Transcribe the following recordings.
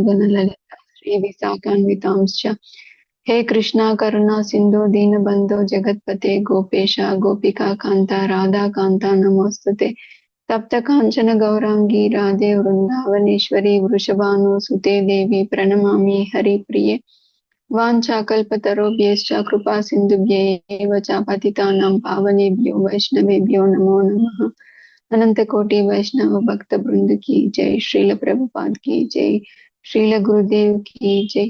గణ లలిత శ్రీ విశాఖాన్వితాంశ్చ హే కృష్ణ కరుణా సింధు దీనబంధో జగత్పతే గోపేశ గోపికా కాంత రాధా కాంత నమోస్తుతే తప్త కాంచన గౌరాంగి రాధే వృందావనేశ్వరి వృషభానుసుతే దేవి ప్రణమామి హరిప్రియే వాంఛాకల్పతరుభ్యశ్చ కృపా సింధుభ్యైవ చ పతితానాం పావనేభ్యో వైష్ణవేభ్యో నమో నమః। अनंत कोटि वैष्णव भक्त वृंद की जय, श्रील प्रभुपाद की जय, श्रील गुरुदेव की जय।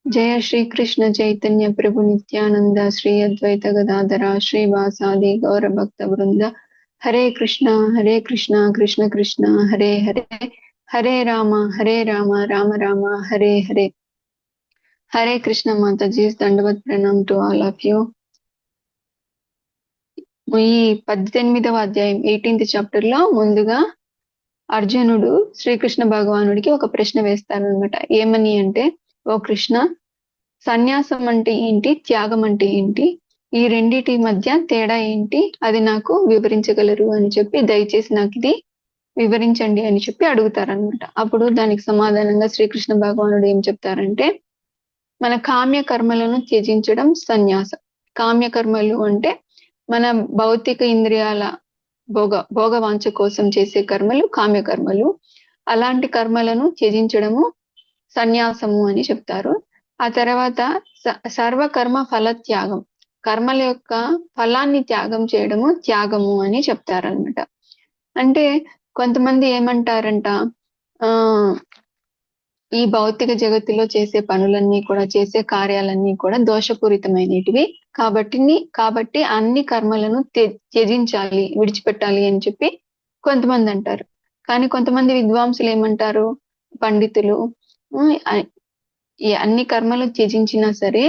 जय श्री कृष्ण चैतन्य प्रभु नित्यानंद श्री अद्वैत गदाधरा श्रीवासादि गौर भक्त वृंद। हरे कृष्णा कृष्ण कृष्ण हरे हरे, हरे राम राम राम हरे हरे। हरे कृष्ण माता जी, दंडवत प्रणाम टू ऑल ऑफ यू। ఈ 18వ అధ్యాయం 18th చాప్టర్ లో ముందుగా అర్జునుడు శ్రీకృష్ణ భగవానుడికి ఒక ప్రశ్న వేస్తారనమాట. ఏమని అంటే, ఓ కృష్ణ, సన్యాసం అంటే ఏంటి, త్యాగం అంటే ఏంటి, ఈ రెండిటి మధ్య తేడా ఏంటి, అది నాకు వివరించగలరు అని చెప్పి దయచేసి నాకు ఇది వివరించండి అని చెప్పి అడుగుతారనమాట. అప్పుడు దానికి సమాధానంగా శ్రీకృష్ణ భగవానుడు ఏం చెప్తారంటే, మన కామ్య కర్మలను త్యజించడం సన్యాసం. కామ్య కర్మలు అంటే మన భౌతిక ఇంద్రియాల భోగవాంఛ కోసం చేసే కర్మలు కామ్య కర్మలు. అలాంటి కర్మలను త్యజించడము సన్యాసము అని చెప్తారు. ఆ తర్వాత సర్వకర్మ ఫల త్యాగం, కర్మల యొక్క ఫలాన్ని త్యాగం చేయడము త్యాగము అని చెప్తారనమాట. అంటే కొంతమంది ఏమంటారంట, ఈ భౌతిక జగత్తులో చేసే పనులన్నీ కూడా, చేసే కార్యాలన్నీ కూడా దోషపూరితమైనటివి కాబట్టి అన్ని కర్మలను త్యజించాలి, విడిచిపెట్టాలి అని చెప్పి కొంతమంది అంటారు. కానీ కొంతమంది విద్వాంసులు ఏమంటారు, పండితులు, ఈ అన్ని కర్మలు త్యజించినా సరే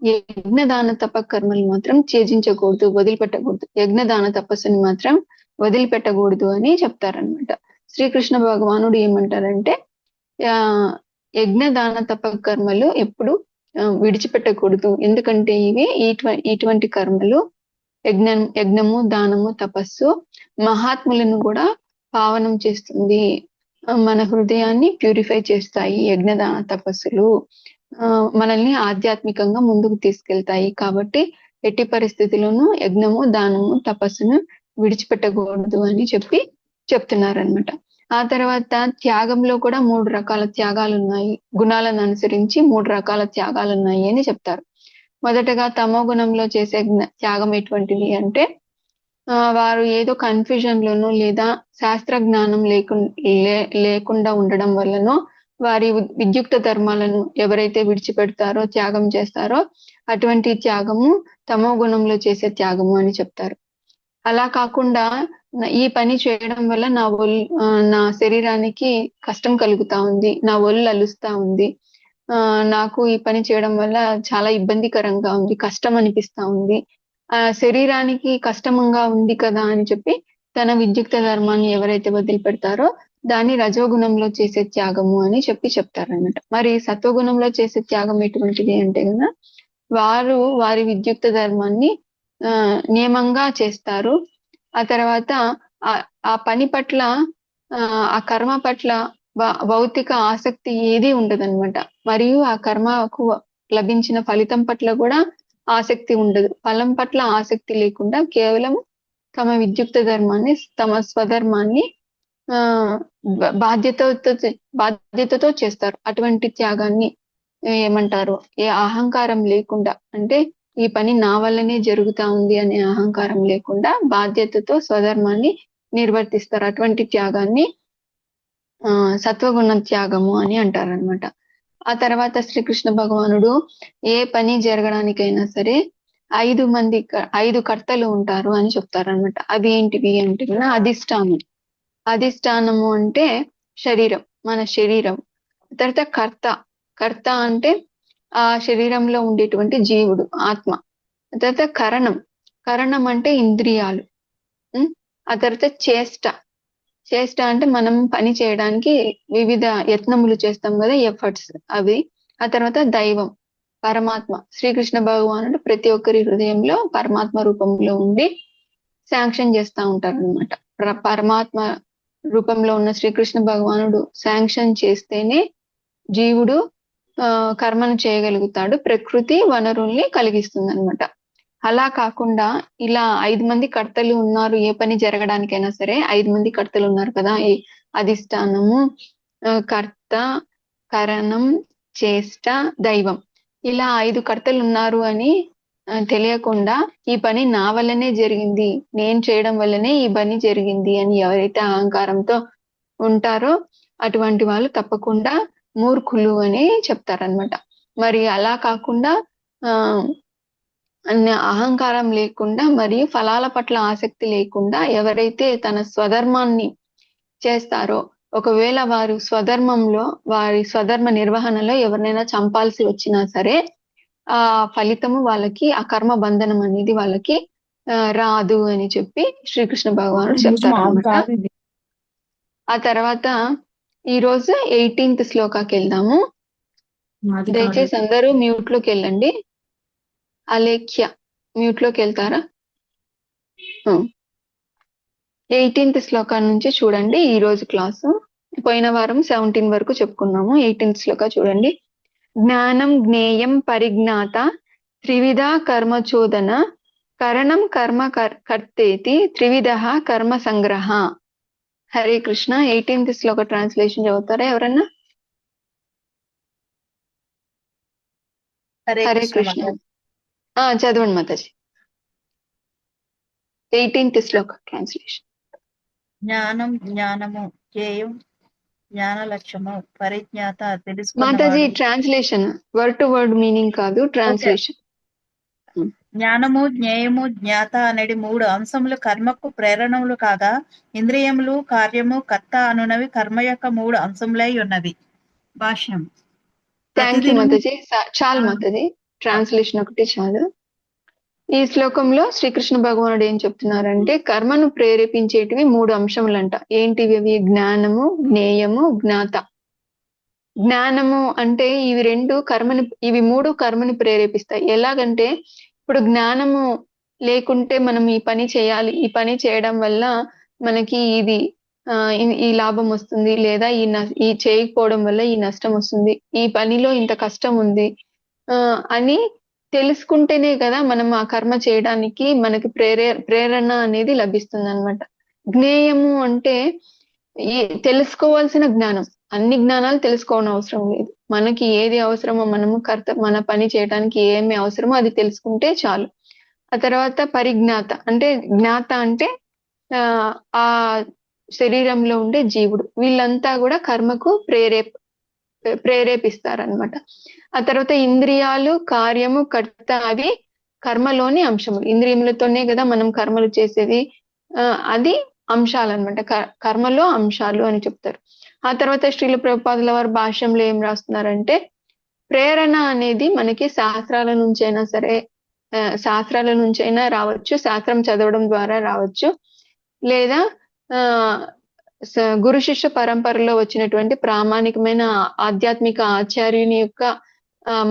యజ్ఞదాన తప కర్మలు మాత్రం త్యజించకూడదు, వదిలిపెట్టకూడదు. యజ్ఞదాన తపస్సుని మాత్రం వదిలిపెట్టకూడదు అని చెప్తారనమాట. శ్రీకృష్ణ భగవానుడు ఏమంటారంటే, యజ్ఞదాన తప కర్మలు ఎప్పుడు విడిచిపెట్టకూడదు. ఎందుకంటే ఇవి ఇటువంటి కర్మలు, యజ్ఞము, దానము, తపస్సు మహాత్ములను కూడా పావనం చేస్తుంది, మన హృదయాన్ని ప్యూరిఫై చేస్తాయి. యజ్ఞదాన తపస్సులు మనల్ని ఆధ్యాత్మికంగా ముందుకు తీసుకెళ్తాయి. కాబట్టి ఎట్టి పరిస్థితుల్లోనూ యజ్ఞము, దానము, తపస్సును విడిచిపెట్టకూడదు అని చెప్తున్నారనమాట. ఆ తర్వాత త్యాగంలో కూడా 3 రకాల త్యాగాలు ఉన్నాయి, గుణాలను అనుసరించి 3 రకాల త్యాగాలు ఉన్నాయి అని చెప్తారు. మొదటగా తమో గుణంలో చేసే త్యాగం ఎటువంటిది అంటే, వారు ఏదో కన్ఫ్యూజన్ లోనో లేదా శాస్త్ర జ్ఞానం లేకుండా ఉండడం వల్లనో వారి విద్యుక్త ధర్మాలను ఎవరైతే విడిచిపెడతారో, త్యాగం చేస్తారో అటువంటి త్యాగము తమో గుణంలో చేసే త్యాగము అని చెప్తారు. అలా కాకుండా ఈ పని చేయడం వల్ల నా శరీరానికి కష్టం కలుగుతా ఉంది, నా ఒళ్ళు అలుస్తా ఉంది, నాకు ఈ పని చేయడం వల్ల చాలా ఇబ్బందికరంగా ఉంది, కష్టం అనిపిస్తా ఉంది, శరీరానికి కష్టంగా ఉంది కదా అని చెప్పి తన విద్యుక్త ధర్మాన్ని ఎవరైతే వదిలిపెడతారో దాన్ని రజోగుణంలో చేసే త్యాగము అని చెప్తారన్నమాట. మరి సత్వగుణంలో చేసే త్యాగం ఎటువంటిది అంటే కదా, వారు వారి విద్యుక్త ధర్మాన్ని నియమంగా చేస్తారు. ఆ తర్వాత ఆ పని పట్ల, ఆ కర్మ పట్ల భౌతిక ఆసక్తి ఏది ఉండదన్నమాట. మరియు ఆ కర్మకు లభించిన ఫలితం పట్ల కూడా ఆసక్తి ఉండదు. ఫలం పట్ల ఆసక్తి లేకుండా కేవలం తమ విద్యుక్త ధర్మాన్ని, తమ స్వధర్మాన్ని బాధ్యతతో చేస్తారు. అటువంటి త్యాగాన్ని ఏమంటారు, ఏ అహంకారం లేకుండా, అంటే ఈ పని నా వల్లనే జరుగుతా ఉంది అనే అహంకారం లేకుండా బాధ్యతతో స్వధర్మాన్ని నిర్వర్తిస్తారు. అటువంటి త్యాగాన్ని సత్వగుణ త్యాగము అని అంటారనమాట. ఆ తర్వాత శ్రీకృష్ణ భగవానుడు ఏ పని జరగడానికైనా సరే 5 కర్తలు ఉంటారు అని చెప్తారనమాట. అవి ఏంటివి అంటే అధిష్టానము అంటే శరీరం, మన శరీరం. తర్వాత కర్త అంటే ఆ శరీరంలో ఉండేటువంటి జీవుడు, ఆత్మ. తర్వాత కరణం అంటే ఇంద్రియాలు. ఆ తర్వాత చేష్ట అంటే మనం పని చేయడానికి వివిధ యత్నములు చేస్తాం కదా, ఎఫర్ట్స్, అవి. ఆ తర్వాత దైవం, పరమాత్మ. శ్రీకృష్ణ భగవానుడు ప్రతి ఒక్కరి హృదయంలో పరమాత్మ రూపంలో ఉండి శాంక్షన్ చేస్తా ఉంటారు అనమాట. పరమాత్మ రూపంలో ఉన్న శ్రీకృష్ణ భగవానుడు శాంక్షన్ చేస్తేనే జీవుడు కర్మను చేయగలుగుతాడు, ప్రకృతి వనరుల్ని కలిగిస్తుంది అనమాట. అలా కాకుండా ఇలా 5 మంది కర్తలు ఉన్నారు, ఏ పని జరగడానికైనా సరే 5 మంది కర్తలు ఉన్నారు కదా, ఈ అధిష్టానము, కర్త, కరణం, చేష్ట, దైవం, ఇలా 5 కర్తలు ఉన్నారు అని తెలియకుండా ఈ పని నా వల్లనే జరిగింది, నేను చేయడం వల్లనే ఈ పని జరిగింది అని ఎవరైతే అహంకారంతో ఉంటారో అటువంటి వాళ్ళు తప్పకుండా మూర్ఖులు అని చెప్తారనమాట. మరి అలా కాకుండా ఆ అహంకారం లేకుండా మరియు ఫలాల పట్ల ఆసక్తి లేకుండా ఎవరైతే తన స్వధర్మాన్ని చేస్తారో, ఒకవేళ వారు స్వధర్మంలో వారి స్వధర్మ నిర్వహణలో ఎవరినైనా చంపాల్సి వచ్చినా సరే ఆ ఫలితము వాళ్ళకి, ఆ కర్మ బంధనం అనేది వాళ్ళకి రాదు అని చెప్పి శ్రీకృష్ణ భగవానుడు చెప్తారనమాట. ఆ తర్వాత ఈ రోజు 18th శ్లోకాకి వెళ్దాము. దయచేసి అందరూ మ్యూట్ లోకి వెళ్ళండి. అలేఖ్య మ్యూట్ లోకి వెళ్తారా? 18th శ్లోకా నుంచి చూడండి ఈ రోజు క్లాసు. పోయిన వారం 17 వరకు చెప్పుకున్నాము. 18th శ్లోక చూడండి. జ్ఞానం జ్ఞేయం పరిజ్ఞాత త్రివిధ కర్మచోదన కరణం కర్మ కర్తేతి త్రివిధ కర్మ సంగ్రహ. హరే కృష్ణ. 18th శ్లోక ట్రాన్స్లేషన్ చదువుతారా ఎవరన్నా? హరే కృష్ణ. చదవండి మాతాజీ. 18th శ్లోక ట్రాన్స్లేషన్. జ్ఞానం జ్ఞానము, జ్ఞేయం జ్ఞాన లక్ష్యము, పరిజ్ఞాత తెలుసుకున్నవాడు. Mataji translation, word to word meaning కాదు, ట్రాన్స్లేషన్. జ్ఞానము జ్ఞేయము జ్ఞాత అనేది 3 అంశములు కర్మకు ప్రేరణములు కాగా, ఇంద్రియములు కార్యము కర్త అనునవి కర్మ యొక్క 3 అంశములై ఉన్నవి. భాష్యం. Thank you Mataji. చాలు మాతాజీ, ట్రాన్స్లేషన్ ఒకటి చాలు. ఈ శ్లోకంలో శ్రీకృష్ణ భగవానుడు ఏం చెప్తున్నారంటే, కర్మను ప్రేరేపించేటివి 3 అంశములంట. ఏంటివి అవి? జ్ఞానము, జ్ఞేయము, జ్ఞాత. జ్ఞానము అంటే ఇవి 3 కర్మని ప్రేరేపిస్తాయి. ఎలాగంటే ఇప్పుడు జ్ఞానము లేకుంటే మనం ఈ పని చేయాలి, ఈ పని చేయడం వల్ల మనకి ఇది ఈ లాభం వస్తుంది, లేదా ఈ చేయకపోవడం వల్ల ఈ నష్టం వస్తుంది, ఈ పనిలో ఇంత కష్టం ఉంది అని తెలుసుకుంటేనే కదా మనం ఆ కర్మ చేయడానికి మనకి ప్రేరణ అనేది లభిస్తుంది అనమాట. జ్ఞేయము అంటే తెలుసుకోవాల్సిన జ్ఞానం. అన్ని జ్ఞానాలు తెలుసుకోవడం అవసరం లేదు. మనకి ఏది అవసరమో, మనము మన పని చేయడానికి ఏమి అవసరమో అది తెలుసుకుంటే చాలు. ఆ తర్వాత పరిజ్ఞాత అంటే, జ్ఞాత అంటే ఆ శరీరంలో ఉండే జీవుడు. వీళ్ళంతా కూడా కర్మకు ప్రేరేపిస్తారనమాట. ఆ తర్వాత ఇంద్రియాలు, కార్యము, కర్త, అవి కర్మలోని అంశములు. ఇంద్రియములతోనే కదా మనం కర్మలు చేసేది. అది అంశాలు అనమాట, కర్మలో అంశాలు అని చెప్తారు. ఆ తర్వాత శ్రీల ప్రభుపాదుల వారు భాష్యంలో ఏం రాస్తున్నారంటే, ప్రేరణ అనేది మనకి శాస్త్రాల నుంచైనా రావచ్చు, శాస్త్రం చదవడం ద్వారా రావచ్చు, లేదా గురు శిష్య పరంపరలో వచ్చినటువంటి ప్రామాణికమైన ఆధ్యాత్మిక ఆచార్యుని యొక్క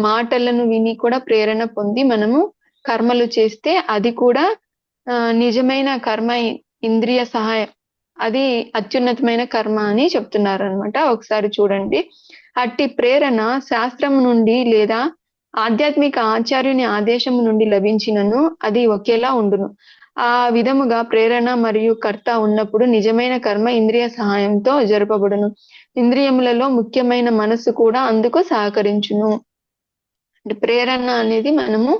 మాటలను విని కూడా ప్రేరణ పొంది మనము కర్మలు చేస్తే అది కూడా నిజమైన కర్మ, ఇంద్రియ సహాయం, అది అత్యున్నతమైన కర్మ అని చెప్తున్నారు అనమాట. ఒకసారి చూడండి. అట్టి ప్రేరణ శాస్త్రం నుండి లేదా ఆధ్యాత్మిక ఆచార్యుని ఆదేశం నుండి లభించినను అది ఒకేలా ఉండును. ఆ విధముగా ప్రేరణ మరియు కర్త ఉన్నప్పుడు నిజమైన కర్మ ఇంద్రియ సహాయంతో జరపబడును. ఇంద్రియములలో ముఖ్యమైన మనస్సు కూడా అందుకు సహకరించును. అంటే ప్రేరణ అనేది మనము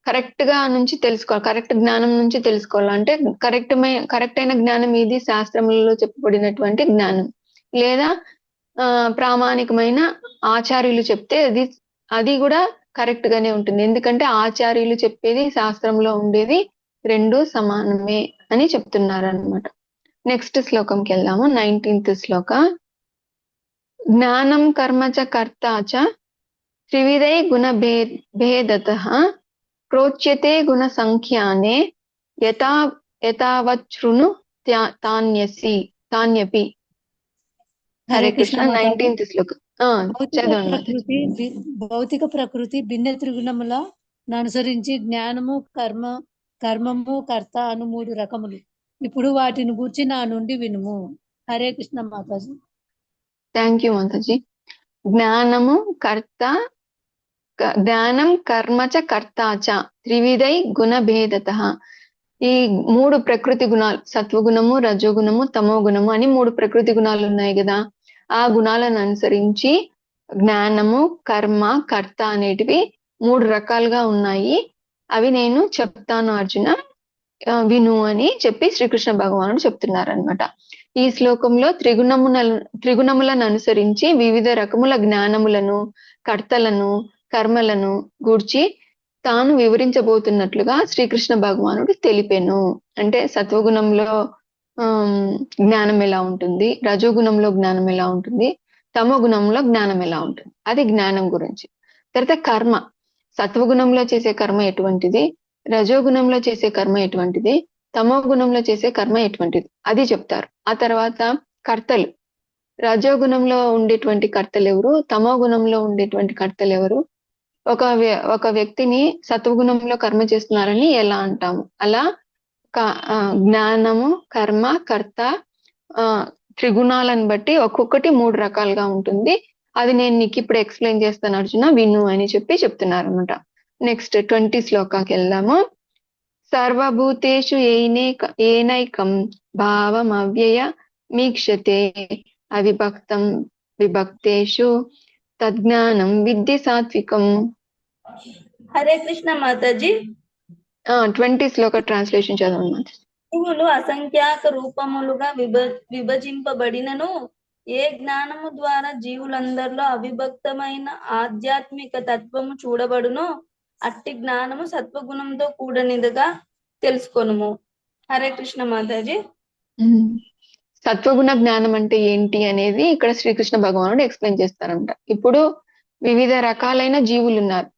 కరెక్ట్ గా నుంచి తెలుసుకోవాలి, కరెక్ట్ జ్ఞానం నుంచి తెలుసుకోవాలి. అంటే కరెక్ట్ అయిన జ్ఞానం ఇది శాస్త్రములలో చెప్పబడినటువంటి జ్ఞానం, లేదా ప్రామాణికమైన ఆచార్యులు చెప్తే అది కూడా కరెక్ట్ గానే ఉంటుంది. ఎందుకంటే ఆచార్యులు చెప్పేది, శాస్త్రంలో ఉండేది రెండు సమానమే అని చెప్తున్నారు అనమాట. నెక్స్ట్ శ్లోకంకి వెళ్దాము. 19th శ్లోక. జ్ఞానం కర్మ చ కర్త చ త్రివిధై గుణ భేదతః ప్రోచ్యతే గుణ సంఖ్యానే యథావచ్ఛృణు తాన్యపి. హరే కృష్ణ. 19th శ్లోకం చదవండి. భౌతిక ప్రకృతి భిన్న త్రిగుణముల అనుసరించి జ్ఞానము, కర్మము, కర్త అను 3 రకములు. ఇప్పుడు వాటిని గూర్చి నా నుండి వినుము. హరే కృష్ణ మాతాజీ. Thank you Mataji. జ్ఞానము కర్త జ్ఞానం కర్మ చ కర్త చ త్రివిధై గుణభేదత. ఈ 3 ప్రకృతి గుణాలు, సత్వగుణము, రజోగుణము, తమో గుణము అని 3 ప్రకృతి గుణాలు ఉన్నాయి కదా. ఆ గుణాలను అనుసరించి జ్ఞానము, కర్మ, కర్త అనేటివి 3 రకాలుగా ఉన్నాయి. అవి నేను చెప్తాను అర్జున, విను అని చెప్పి శ్రీకృష్ణ భగవానుడు చెప్తున్నారు అనమాట. ఈ శ్లోకంలో త్రిగుణములను అనుసరించి వివిధ రకముల జ్ఞానములను, కర్తలను, కర్మలను గూర్చి తాను వివరించబోతున్నట్లుగా శ్రీకృష్ణ భగవానుడు తెలిపెను. అంటే సత్వగుణంలో జ్ఞానం ఎలా ఉంటుంది, రజోగుణంలో జ్ఞానం ఎలా ఉంటుంది, తమో గుణంలో జ్ఞానం ఎలా ఉంటుంది, అది జ్ఞానం గురించి. తర్వాత కర్మ, సత్వగుణంలో చేసే కర్మ ఎటువంటిది, రజోగుణంలో చేసే కర్మ ఎటువంటిది, తమో గుణంలో చేసే కర్మ ఎటువంటిది, అది చెప్తారు. ఆ తర్వాత కర్తలు, రజోగుణంలో ఉండేటువంటి కర్తలు ఎవరు, తమో గుణంలో ఉండేటువంటి కర్తలు ఎవరు, ఒక వ్యక్తిని సత్వగుణంలో కర్మ చేస్తున్నారని ఎలా అంటాము, అలా జ్ఞానము, కర్మ, కర్త, త్రిగుణాలను బట్టి ఒక్కొక్కటి 3 రకాలుగా ఉంటుంది. అది నేను నీకు ఇప్పుడు ఎక్స్ప్లెయిన్ చేస్తాను అర్జున, విను అని చెప్పి చెప్తున్నారు అనమాట. నెక్స్ట్ 20 శ్లోకాకి వెళ్దాము. సర్వభూతేషు ఏనైకం భావం అవ్యయ మీక్షతే అవిభక్తం విభక్తేషు తజ్ఞానం విద్ధి సాత్వికం. హరే కృష్ణ మాతాజీ. 20 శ్లోక ట్రాన్స్లేషన్ చదవండి. జీవులు అసంఖ్యాక రూపములుగా విభజింపబడినను ఏ జ్ఞానము ద్వారా జీవులందరిలో అవిభక్తమైన ఆధ్యాత్మిక తత్వము చూడబడునో అట్టి జ్ఞానము సత్వగుణంతో కూడనిదిగా తెలుసుకొనుము. హరే కృష్ణ మాతాజీ. సత్వగుణ జ్ఞానం అంటే ఏంటి అనేది ఇక్కడ శ్రీకృష్ణ భగవానుడు ఎక్స్ప్లెయిన్ చేస్తారంట. ఇప్పుడు వివిధ రకాలైన జీవులు ఉన్నారు,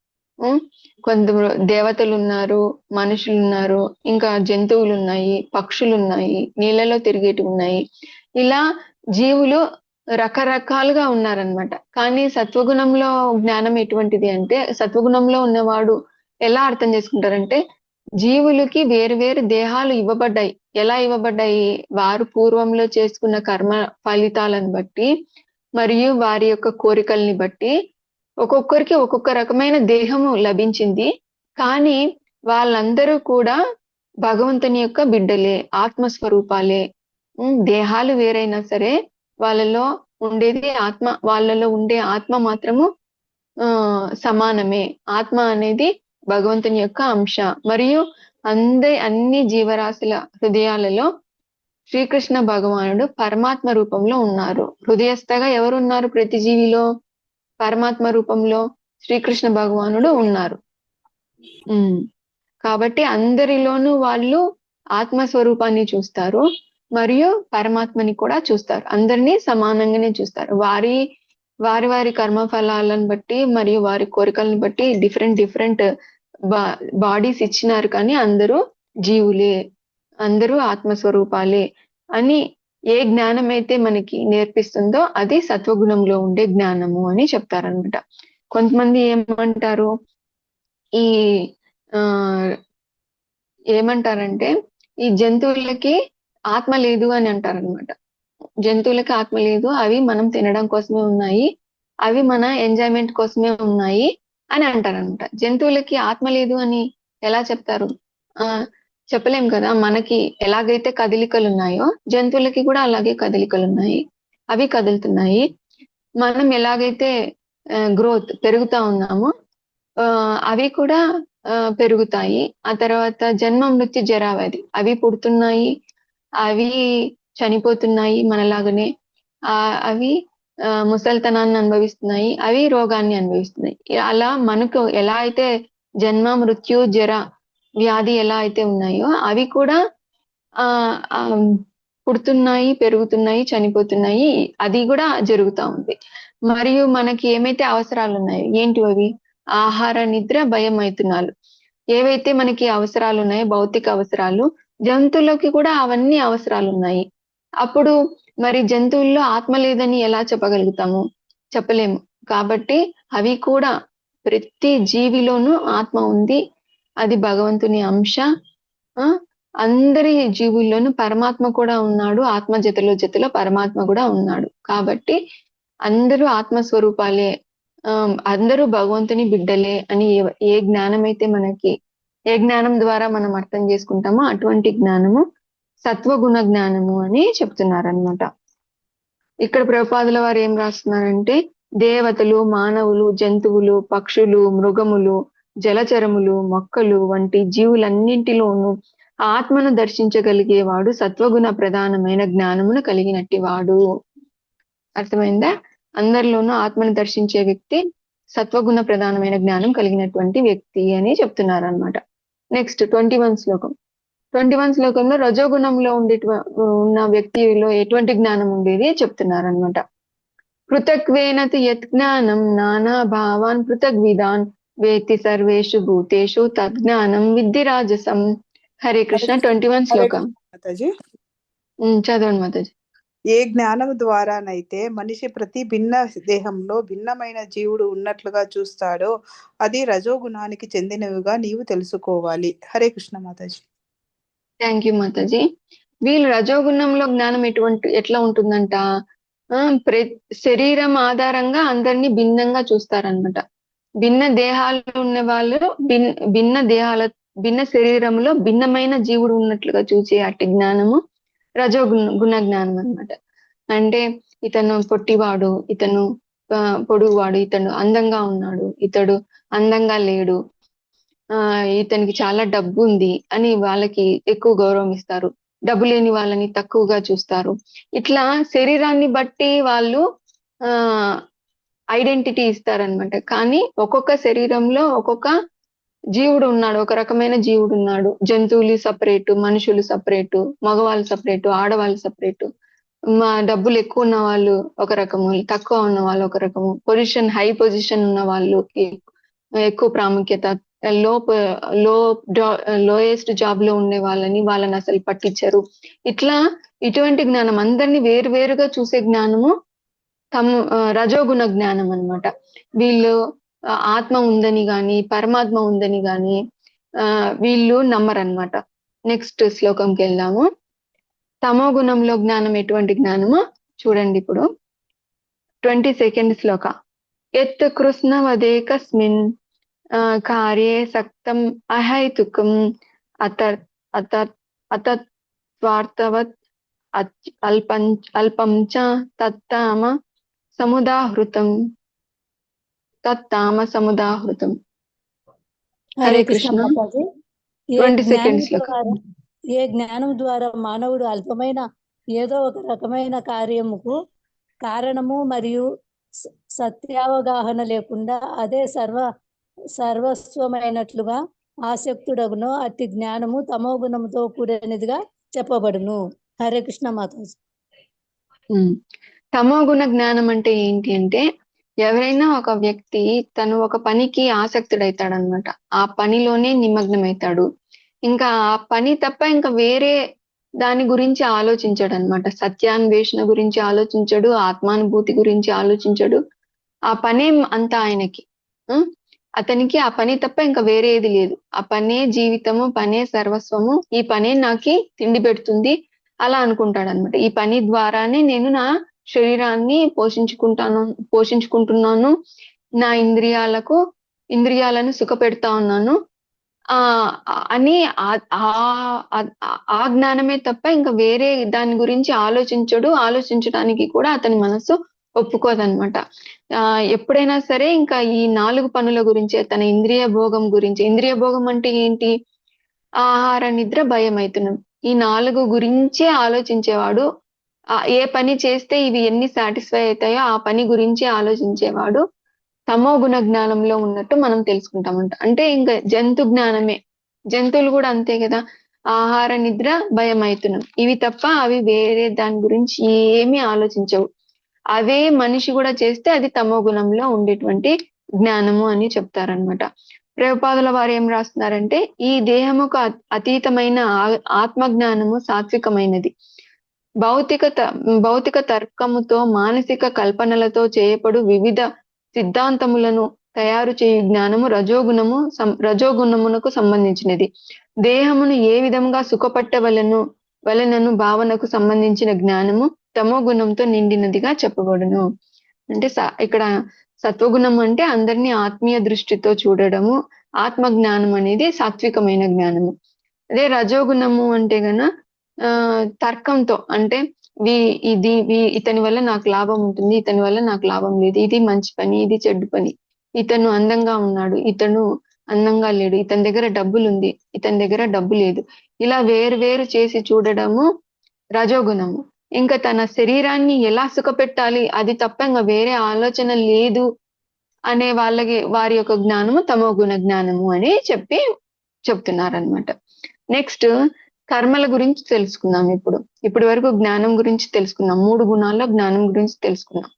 కొంత దేవతలు ఉన్నారు, మనుషులు ఉన్నారు, ఇంకా జంతువులు ఉన్నాయి, పక్షులు ఉన్నాయి, నీళ్ళలో తిరిగేటి ఉన్నాయి. ఇలా జీవులు రకరకాలుగా ఉన్నారనమాట. కానీ సత్వగుణంలో జ్ఞానం ఎటువంటిది అంటే, సత్వగుణంలో ఉన్నవాడు ఎలా అర్థం చేసుకుంటారంటే, జీవులకి వేరు వేరు దేహాలు ఇవ్వబడ్డాయి. ఎలా ఇవ్వబడ్డాయి, వారు పూర్వంలో చేసుకున్న కర్మ ఫలితాలను బట్టి మరియు వారి యొక్క కోరికల్ని బట్టి ఒక్కొక్కరికి ఒక్కొక్క రకమైన దేహము లభించింది. కానీ వాళ్ళందరూ కూడా భగవంతుని యొక్క బిడ్డలే, ఆత్మస్వరూపాలే. దేహాలు వేరైనా సరే వాళ్ళలో ఉండేది ఆత్మ, వాళ్ళలో ఉండే ఆత్మ మాత్రము సమానమే. ఆత్మ అనేది భగవంతుని యొక్క అంశ. మరియు అన్ని జీవరాశుల హృదయాలలో శ్రీకృష్ణ భగవానుడు పరమాత్మ రూపంలో ఉన్నారు. హృదయస్థగా ఎవరున్నారు ప్రతి జీవిలో? పరమాత్మ రూపంలో శ్రీకృష్ణ భగవానుడు ఉన్నారు. కాబట్టి అందరిలోనూ వాళ్ళు ఆత్మస్వరూపాన్ని చూస్తారు మరియు పరమాత్మని కూడా చూస్తారు. అందరినీ సమానంగానే చూస్తారు. వారి వారి కర్మ ఫలాలను బట్టి మరియు వారి కోరికలను బట్టి డిఫరెంట్ బాడీస్ ఇచ్చినారు. కానీ అందరూ జీవులే, అందరూ ఆత్మస్వరూపాలే అని ఏ జ్ఞానం అయితే మనకి నేర్పిస్తుందో అది సత్వగుణంలో ఉండే జ్ఞానము అని చెప్తారనమాట. కొంతమంది ఏమంటారు, ఏమంటారంటే ఈ జంతువులకి ఆత్మ లేదు అని అంటారనమాట. జంతువులకి ఆత్మ లేదు, అవి మనం తినడం కోసమే ఉన్నాయి, అవి మన ఎంజాయ్మెంట్ కోసమే ఉన్నాయి అని అంటారనమాట. జంతువులకి ఆత్మ లేదు అని ఎలా చెప్తారు? చెప్పలేం కదా. మనకి ఎలాగైతే కదలికలు ఉన్నాయో జంతువులకి కూడా అలాగే కదలికలు ఉన్నాయి, అవి కదులుతున్నాయి. మనం ఎలాగైతే పెరుగుతా ఉన్నామో అవి కూడా పెరుగుతాయి. ఆ తర్వాత జన్మ మృత్యు జరావ్యాధి, అవి పుడుతున్నాయి, అవి చనిపోతున్నాయి మనలాగానే. అవి ముసలితనాన్ని అనుభవిస్తున్నాయి, అవి రోగాన్ని అనుభవిస్తున్నాయి. అలా మనకు ఎలా అయితే జన్మ మృత్యు జర వ్యాధి ఎలా అయితే ఉన్నాయో అవి కూడా పుడుతున్నాయి, పెరుగుతున్నాయి, చనిపోతున్నాయి, అది కూడా జరుగుతూ ఉంది. మరియు మనకి ఏమైతే అవసరాలు ఉన్నాయో, ఏంటి అవి? ఆహార, నిద్ర, భయం, మైథునాలు, ఏవైతే మనకి అవసరాలు ఉన్నాయో, భౌతిక అవసరాలు, జంతువులకి కూడా అవన్నీ అవసరాలు ఉన్నాయి. అప్పుడు మరి జంతువుల్లో ఆత్మ లేదని ఎలా చెప్పగలుగుతాము? చెప్పలేము. కాబట్టి అవి కూడా, ప్రతి జీవిలోనూ ఆత్మ ఉంది, అది భగవంతుని అంశ. అందరి జీవుల్లోనూ పరమాత్మ కూడా ఉన్నాడు, ఆత్మ జతలో పరమాత్మ కూడా ఉన్నాడు. కాబట్టి అందరూ ఆత్మస్వరూపాలే, అందరూ భగవంతుని బిడ్డలే అని ఏ జ్ఞానం అయితే మనకి, ఏ జ్ఞానం ద్వారా మనం అర్థం చేసుకుంటామో అటువంటి జ్ఞానము సత్వగుణ జ్ఞానము అని చెప్తున్నారనమాట. ఇక్కడ ప్రభుపాదుల వారు ఏం రాస్తున్నారంటే, దేవతలు, మానవులు, జంతువులు, పక్షులు, మృగములు, జలచరములు, మొక్కలు వంటి జీవులన్నింటిలోనూ ఆత్మను దర్శించగలిగేవాడు సత్వగుణ ప్రధానమైన జ్ఞానమును కలిగినట్టి వాడు. అర్థమైందా? అందరిలోనూ ఆత్మను దర్శించే వ్యక్తి సత్వగుణ ప్రధానమైన జ్ఞానం కలిగినటువంటి వ్యక్తి అని చెప్తున్నారు అనమాట. నెక్స్ట్ 21 శ్లోకం. 21 శ్లోకంలో రజోగుణంలో ఉన్న వ్యక్తిలో ఎటువంటి జ్ఞానం ఉండేది చెప్తున్నారు అనమాట. పృథక్వేనతు యత్ జ్ఞానం నానా భావాన్ పృథగ్విదాన్ వేతి సర్వేషు భూతేషు తజ్ఞానం విద్ధి రాజసం. హరే కృష్ణ. 21 శ్లోకం. మాతాజీ, చదవండి మాతాజీ. ఏ జ్ఞానం ద్వారానైతే మనిషి ప్రతి భిన్న దేహంలో భిన్నమైన జీవుడు ఉన్నట్లుగా చూస్తాడో అది రజోగుణానికి చెందినవిగా నీవు తెలుసుకోవాలి. హరే కృష్ణ మాతాజీ. Thank you Mataji. వీళ్ళు రజోగుణంలో జ్ఞానం ఎట్లా ఉంటుందంట, శరీరం ఆధారంగా అందరినీ భిన్నంగా చూస్తారనమాట. భిన్న దేహాలు ఉన్న వాళ్ళు భిన్న శరీరంలో భిన్నమైన జీవుడు ఉన్నట్లుగా చూసే అట్టి జ్ఞానము రజోగుణ జ్ఞానం అన్నమాట. అంటే ఇతను పొట్టివాడు, ఇతను పొడుగువాడు, ఇతను అందంగా ఉన్నాడు, ఇతడు అందంగా లేడు, ఇతనికి చాలా డబ్బు ఉంది అని వాళ్ళకి ఎక్కువ గౌరవం ఇస్తారు, డబ్బు లేని వాళ్ళని తక్కువగా చూస్తారు. ఇట్లా శరీరాన్ని బట్టి వాళ్ళు ఐడెంటిటీ ఇస్తారనమాట. కానీ ఒక్కొక్క శరీరంలో ఒక్కొక్క జీవుడు ఉన్నాడు, ఒక రకమైన జీవుడు ఉన్నాడు. జంతువులు సపరేటు, మనుషులు సపరేటు, మగవాళ్ళు సపరేటు, ఆడవాళ్ళు సపరేటు, డబ్బులు ఎక్కువ ఉన్న వాళ్ళు ఒక రకము, తక్కువ ఉన్న వాళ్ళు ఒక రకము, హై పొజిషన్ ఉన్న వాళ్ళకి ఎక్కువ ప్రాముఖ్యత, లోయెస్ట్ జాబ్ లో ఉండే వాళ్ళని అసలు పట్టించరు. ఇటువంటి జ్ఞానం అందరినీ వేరుగా చూసే జ్ఞానము రజోగుణ జ్ఞానం అన్నమాట. వీళ్ళు ఆత్మ ఉందని గాని పరమాత్మ ఉందని గాని వీళ్ళు నమ్మరన్నమాట. నెక్స్ట్ శ్లోకంకి వెళ్దాము. తమో గుణంలో జ్ఞానం ఎటువంటి జ్ఞానము చూడండి ఇప్పుడు. 22nd శ్లోక. ఎత్ కృష్ణవదేకస్మిన్ కార్యే సక్తం అహైతుకం అతత్వార్థవత్ అల్పం చ తత్తామ సముదాహృతం. హరే కృష్ణ. 22nd శ్లోకం. ఏ జ్ఞానం ద్వారా మానవుడు అల్పమైన ఏదో ఒక రకమైన కార్యముకు కారణము మరియు సత్యావగాహన లేకుండా అదే సర్వస్వమైనట్లుగా ఆసక్తుడగునో అట్టి జ్ఞానము తమో గుణముతో కూడినదిగా చెప్పబడును. హరే కృష్ణ మాతాజీ. తమో గుణ జ్ఞానం అంటే ఏంటి అంటే, ఎవరైనా ఒక వ్యక్తి తను ఒక పనికి ఆసక్తుడైతాడనమాట. ఆ పనిలోనే నిమగ్నమవుతాడు. ఇంకా ఆ పని తప్ప ఇంకా వేరే దాని గురించి ఆలోచించాడు అనమాట. సత్యాన్వేషణ గురించి ఆలోచించడు, ఆత్మానుభూతి గురించి ఆలోచించడు. ఆ పనే అంతా ఆయనకి. అతనికి ఆ పని తప్ప ఇంకా వేరే ఏది లేదు. ఆ పనే జీవితము, పనే సర్వస్వము, ఈ పనే నాకి తిండి పెడుతుంది అలా అనుకుంటాడు అనమాట. ఈ పని ద్వారానే నేను నా శరీరాన్ని పోషించుకుంటున్నాను, నా ఇంద్రియాలను సుఖపెడతా ఉన్నాను అని ఆ జ్ఞానమే తప్ప ఇంకా వేరే దాని గురించి ఆలోచించడానికి కూడా అతని మనసు ఒప్పుకోదన్నమాట. ఎప్పుడైనా సరే ఇంకా ఈ 4 పనుల గురించే, తన ఇంద్రియ భోగం అంటే ఏంటి? ఆహార నిద్ర భయం అవుతున్నాం, ఈ 4 గురించే ఆలోచించేవాడు. ఏ పని చేస్తే ఇవి ఎన్ని సాటిస్ఫై అవుతాయో ఆ పని గురించి ఆలోచించేవాడు తమో గుణ జ్ఞానంలో ఉన్నట్టు మనం తెలుసుకుంటామంట. అంటే ఇంకా జంతు జ్ఞానమే. జంతువులు కూడా అంతే కదా, ఆహార నిద్ర భయం అవుతున్నాం, ఇవి తప్ప అవి వేరే దాని గురించి ఏమీ ఆలోచించవు. అవే మనిషి కూడా చేస్తే అది తమో గుణంలో ఉండేటువంటి జ్ఞానము అని చెప్తారనమాట. ప్రభుపాదుల వారు ఏం రాస్తున్నారంటే, ఈ దేహముకు అతీతమైన ఆత్మజ్ఞానము సాత్వికమైనది. భౌతిక తర్కముతో మానసిక కల్పనలతో చేయబడు వివిధ సిద్ధాంతములను తయారు చేయు జ్ఞానము రజోగుణమునకు సంబంధించినది. దేహమును ఏ విధంగా సుఖపట్టవలెనను భావనకు సంబంధించిన జ్ఞానము తమో గుణంతో నిండినదిగా చెప్పబడును. అంటే ఇక్కడ సత్వగుణం అంటే అందరినీ ఆత్మీయ దృష్టితో చూడడము, ఆత్మ జ్ఞానం అనేది సాత్వికమైన జ్ఞానము. అదే రజోగుణము అంటే గన తర్కంతో, అంటే ఇతని వల్ల నాకు లాభం ఉంటుంది, ఇతని వల్ల నాకు లాభం లేదు, ఇది మంచి పని, ఇది చెడ్డు పని, ఇతను అందంగా ఉన్నాడు, ఇతను అందంగా లేడు, ఇతని దగ్గర డబ్బులు ఉంది, ఇతని దగ్గర డబ్బు లేదు, ఇలా వేరు వేరు చేసి చూడడము రజోగుణము. ఇంకా తన శరీరాన్ని ఎలా సుఖపెట్టాలి అది తప్ప ఇంకా వేరే ఆలోచన లేదు అనే వారి యొక్క జ్ఞానము తమోగుణ జ్ఞానము అని చెప్తున్నారనమాట. నెక్స్ట్ కర్మల గురించి తెలుసుకుందాం. ఇప్పటి వరకు జ్ఞానం గురించి తెలుసుకున్నాం, 3 గుణాల్లో జ్ఞానం గురించి తెలుసుకున్నాం.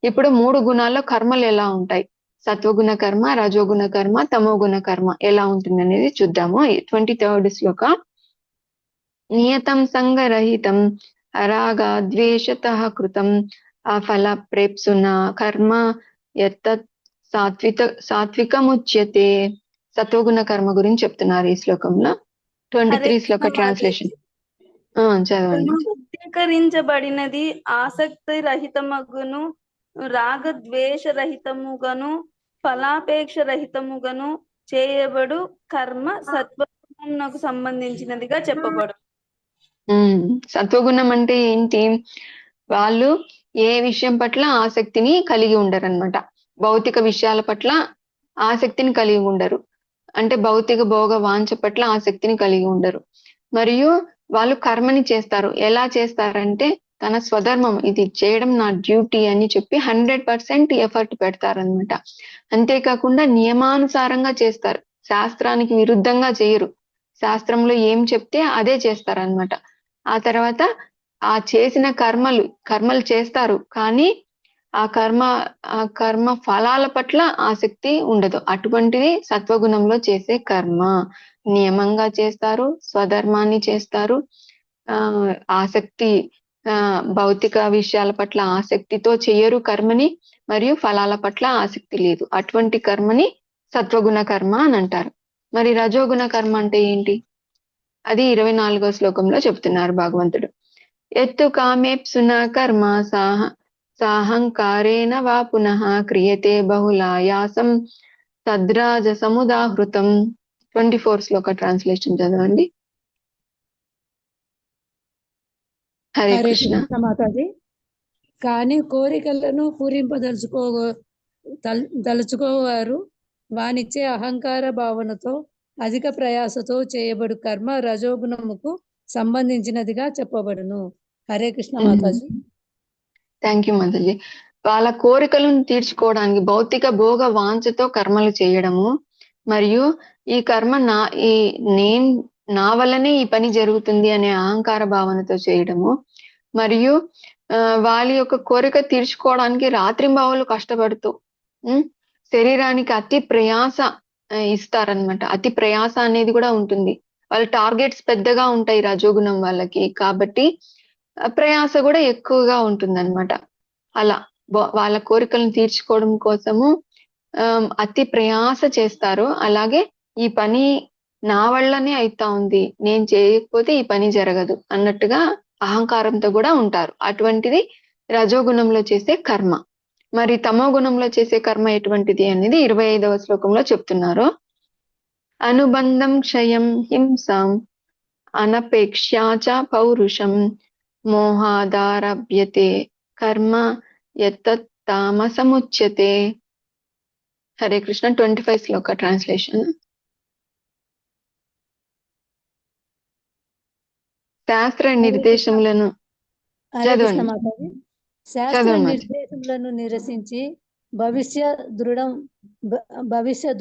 ఇప్పుడు 3 గుణాల్లో కర్మలు ఎలా ఉంటాయి, సత్వగుణ కర్మ, రజోగుణ కర్మ, తమోగుణ కర్మ ఎలా ఉంటుంది అనేది చూద్దాము. 23rd శ్లోక. నియతం సంగరహితం అరాగా ద్వేషతః కృతం అఫల ప్రేప్సునా కర్మ యత్తత్ సాత్వికముచ్యతే. సత్వగుణ కర్మ గురించి చెప్తున్నారు ఈ శ్లోకంలో. 23 శ్లోక ట్రాన్స్లేషన్ చదవండి. వృత్తీకరించబడినది ఆసక్తి రహితమగును, రాగద్వేష రహితముగను, ఫలాపేక్ష రహితముగను చేయబడు కర్మ సత్వగుణమునకు సంబంధించినదిగా చెప్పబడు. సత్వగుణం అంటే ఏంటి? వాళ్ళు ఏ విషయం పట్ల ఆసక్తిని కలిగి ఉండరన్నమాట. భౌతిక విషయాల పట్ల ఆసక్తిని కలిగి ఉండరు, అంటే భౌతిక భోగ వాంఛ పట్ల ఆసక్తిని కలిగి ఉండరు. మరియు వాళ్ళు కర్మని చేస్తారు. ఎలా చేస్తారంటే తన స్వధర్మం, ఇది చేయడం నా డ్యూటీ అని చెప్పి 100% ఎఫర్ట్ పెడతారనమాట. అంతేకాకుండా నియమానుసారంగా చేస్తారు, శాస్త్రానికి విరుద్ధంగా చేయరు. శాస్త్రంలో ఏం చెప్తే అదే చేస్తారనమాట. ఆ తర్వాత ఆ చేసిన కర్మలు చేస్తారు, కానీ ఆ కర్మ ఫలాల పట్ల ఆసక్తి ఉండదు. అటువంటిది సత్వగుణంలో చేసే కర్మ. నియమంగా చేస్తారు, స్వధర్మాన్ని చేస్తారు, ఆసక్తి భౌతిక విషయాల పట్ల ఆసక్తితో చేయరు కర్మని, మరియు ఫలాల పట్ల ఆసక్తి లేదు. అటువంటి కర్మని సత్వగుణ కర్మ అని అంటారు. మరి రజోగుణ కర్మ అంటే ఏంటి? అది 24వ శ్లోకంలో చెప్తున్నారు భగవంతుడు. ఎత్తు కామేప్సున కర్మ సాహంకారేణ వా పునః క్రియతే బహుళాయాసం తద్రాజసముదాహృతం. 24 శ్లోక ట్రాన్స్లేషన్ చదవండి. హరే కృష్ణ మాతాజీ. కానీ కోరికలను దలుచుకోవారు వానిచ్చే అహంకార భావనతో అధిక ప్రయాసతో చేయబడు కర్మ రజోగుణముకు సంబంధించినదిగా చెప్పబడును. హరే కృష్ణ మాతాజీ. Thank you Mataji. వాళ్ళ కోరికలను తీర్చుకోవడానికి భౌతిక భోగ వాంఛతో కర్మలు చేయడము, మరియు ఈ కర్మ నా వల్లనే ఈ పని జరుగుతుంది అనే అహంకార భావనతో చేయడము, మరియు వాళ్ళ యొక్క కోరిక తీర్చుకోవడానికి రాత్రింబావులు కష్టపడుతూ శరీరానికి అతి ప్రయాస ఇస్తారనమాట. అతి ప్రయాస అనేది కూడా ఉంటుంది. వాళ్ళ టార్గెట్స్ పెద్దగా ఉంటాయి రజోగుణం వాళ్ళకి, కాబట్టి ప్రయాస కూడా ఎక్కువగా ఉంటుందన్నమాట. అలా వాళ్ళ కోరికలను తీర్చుకోవడం కోసము అతి ప్రయాస చేస్తారు. అలాగే ఈ పని నా వల్లనే అయితా ఉంది, నేను చేయకపోతే ఈ పని జరగదు అన్నట్టుగా అహంకారంతో కూడా ఉంటారు. అటువంటిది రజోగుణంలో చేసే కర్మ. మరి తమో గుణంలో చేసే కర్మ ఎటువంటిది అనేది 25వ శ్లోకంలో చెప్తున్నారు. అనుబంధం క్షయం హింసాం అనపేక్షాచ పౌరుషం మోహాదారభ్యతే కర్మ యత్తతామసముచ్యతే. హరే కృష్ణ. 25 శ్లోక ట్రాన్స్లేషన్. శాస్త్ర నిర్దేశములను చదవండి. శాస్త్ర నిర్దేశములను నిరసించి భవిష్య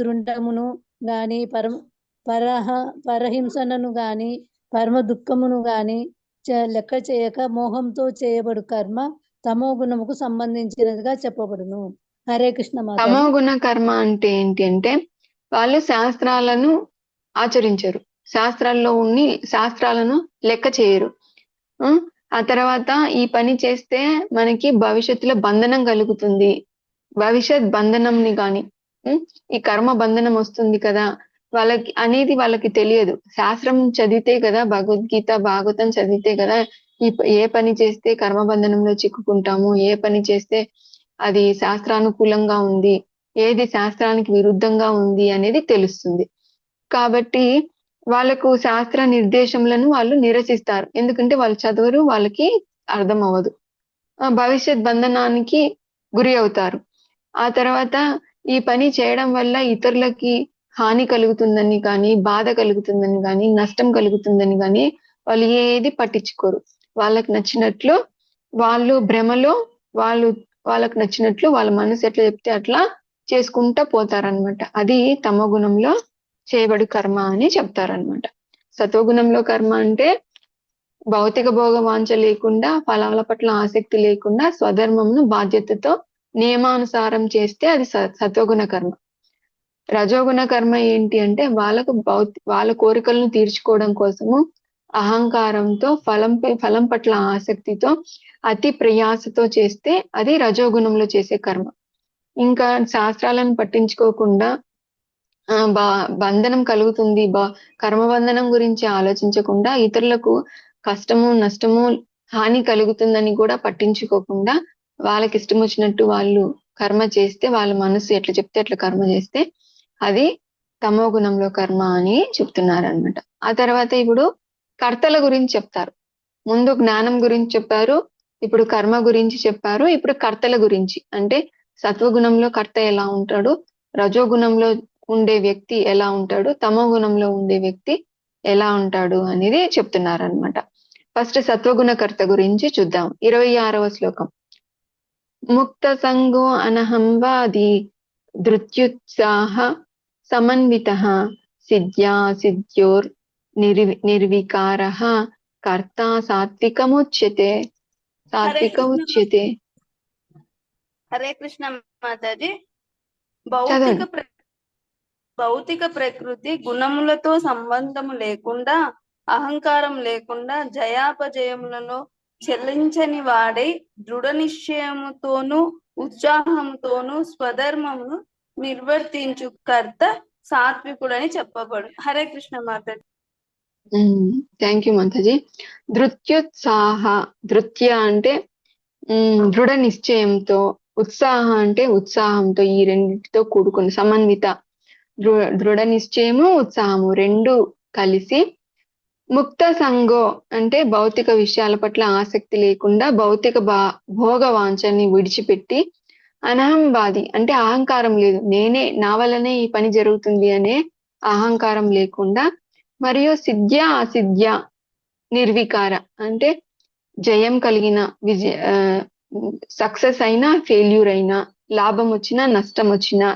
దృఢమును గాని పరహింసనను గాని పరమ దుఃఖమును గాని లెక్క చేయక మోహంతో చేయబడు కర్మ తమో గుణముకు సంబంధించినదిగా చెప్పబడును. హరే కృష్ణ. తమో గుణ కర్మ అంటే ఏంటి అంటే వాళ్ళు శాస్త్రాలను ఆచరించరు, శాస్త్రాల్లో ఉండి శాస్త్రాలను లెక్క చేయరు. ఆ తర్వాత ఈ పని చేస్తే మనకి భవిష్యత్తులో బంధనం కలుగుతుంది, భవిష్యత్ బంధనంని గాని ఈ కర్మ బంధనం వస్తుంది కదా వాళ్ళకి తెలియదు. శాస్త్రం చదివితే కదా, భగవద్గీత భాగవతం చదివితే కదా ఏ పని చేస్తే కర్మ బంధనంలో చిక్కుకుంటాము, ఏ పని చేస్తే అది శాస్త్రానుకూలంగా ఉంది, ఏది శాస్త్రానికి విరుద్ధంగా ఉంది అనేది తెలుస్తుంది. కాబట్టి వాళ్ళకు శాస్త్ర నిర్దేశములను వాళ్ళు నిరసిస్తారు. ఎందుకంటే వాళ్ళు చదవరు, వాళ్ళకి అర్థం అవ్వదు. భవిష్యత్ బంధనానికి గురి అవుతారు. ఆ తర్వాత ఈ పని చేయడం వల్ల ఇతరులకి హాని కలుగుతుందని కానీ, బాధ కలుగుతుందని కానీ, నష్టం కలుగుతుందని కానీ వాళ్ళు ఏది పట్టించుకోరు. వాళ్ళకి నచ్చినట్లు వాళ్ళు భ్రమలో వాళ్ళకు నచ్చినట్లు వాళ్ళ మనసు ఎట్లా చెప్తే అట్లా చేసుకుంటా పోతారనమాట. అది తమో గుణంలో చేయబడు కర్మ అని చెప్తారనమాట. సత్వగుణంలో కర్మ అంటే భౌతిక భోగ వాంఛ లేకుండా, ఫలాల పట్ల ఆసక్తి లేకుండా స్వధర్మమును బాధ్యతతో నియమానుసారం చేస్తే అది సత్వగుణ కర్మ. రజోగుణ కర్మ ఏంటి అంటే వాళ్ళ కోరికలను తీర్చుకోవడం కోసము అహంకారంతో ఫలం పట్ల ఆసక్తితో అతి ప్రయాసతో చేస్తే అది రజోగుణంలో చేసే కర్మ. ఇంకా శాస్త్రాలను పట్టించుకోకుండా బంధనం కలుగుతుంది, కర్మబంధనం గురించి ఆలోచించకుండా ఇతరులకు కష్టము నష్టము హాని కలుగుతుందని కూడా పట్టించుకోకుండా వాళ్ళకి ఇష్టం వచ్చినట్టు వాళ్ళు కర్మ చేస్తే, వాళ్ళ మనసు ఎట్లా చెప్తే అట్లా కర్మ చేస్తే అది తమో గుణంలో కర్మ అని చెప్తున్నారు అనమాట. ఆ తర్వాత ఇప్పుడు కర్తల గురించి చెప్తారు. ముందు జ్ఞానం గురించి చెప్పారు, ఇప్పుడు కర్మ గురించి చెప్పారు, ఇప్పుడు కర్తల గురించి. అంటే సత్వగుణంలో కర్త ఎలా ఉంటాడు, రజోగుణంలో ఉండే వ్యక్తి ఎలా ఉంటాడు, తమో గుణంలో ఉండే వ్యక్తి ఎలా ఉంటాడు అనేది చెప్తున్నారు అనమాట. ఫస్ట్ సత్వగుణ కర్త గురించి చూద్దాం. 26వ శ్లోకం. ముక్త సంగో అనహంవాది ధృత్యుత్సాహ సమన్వితః సిద్ధ్యా సిద్ధ్యోర్ నిర్వికారః కర్త సాత్వికముచ్యతే. హరే కృష్ణ మాతాజీ. చదవండి. భౌతిక ప్రకృతి గుణములతో సంబంధము లేకుండా, అహంకారం లేకుండా, జయాపజయములలో చెల్లించని వాడై దృఢ నిశ్చయముతోనూ ఉత్సాహముతోనూ స్వధర్మమును నిర్వర్తించు కర్త సాత్వికుడని చెప్పబడు. హరే కృష్ణ మాతాజీ. Thank you Mataji. ధృత్యుత్సాహ, ధృత్య అంటే దృఢ నిశ్చయంతో, ఉత్సాహ అంటే ఉత్సాహంతో, ఈ రెండింటితో కూడుకుని సమన్విత, దృఢ నిశ్చయము ఉత్సాహము రెండు కలిసి. ముక్త సంగో అంటే భౌతిక విషయాల పట్ల ఆసక్తి లేకుండా, భౌతిక భోగ వాంఛని విడిచిపెట్టి, అనహంవాది అంటే అహంకారం లేదు, నేనే నా వల్లనే ఈ పని జరుగుతుంది అనే అహంకారం లేకుండా, మరియు సిద్ధ్య అసిద్ధ్య నిర్వికార అంటే జయం కలిగిన సక్సెస్ అయినా ఫెయిల్యూర్ అయినా, లాభం వచ్చినా నష్టం వచ్చినా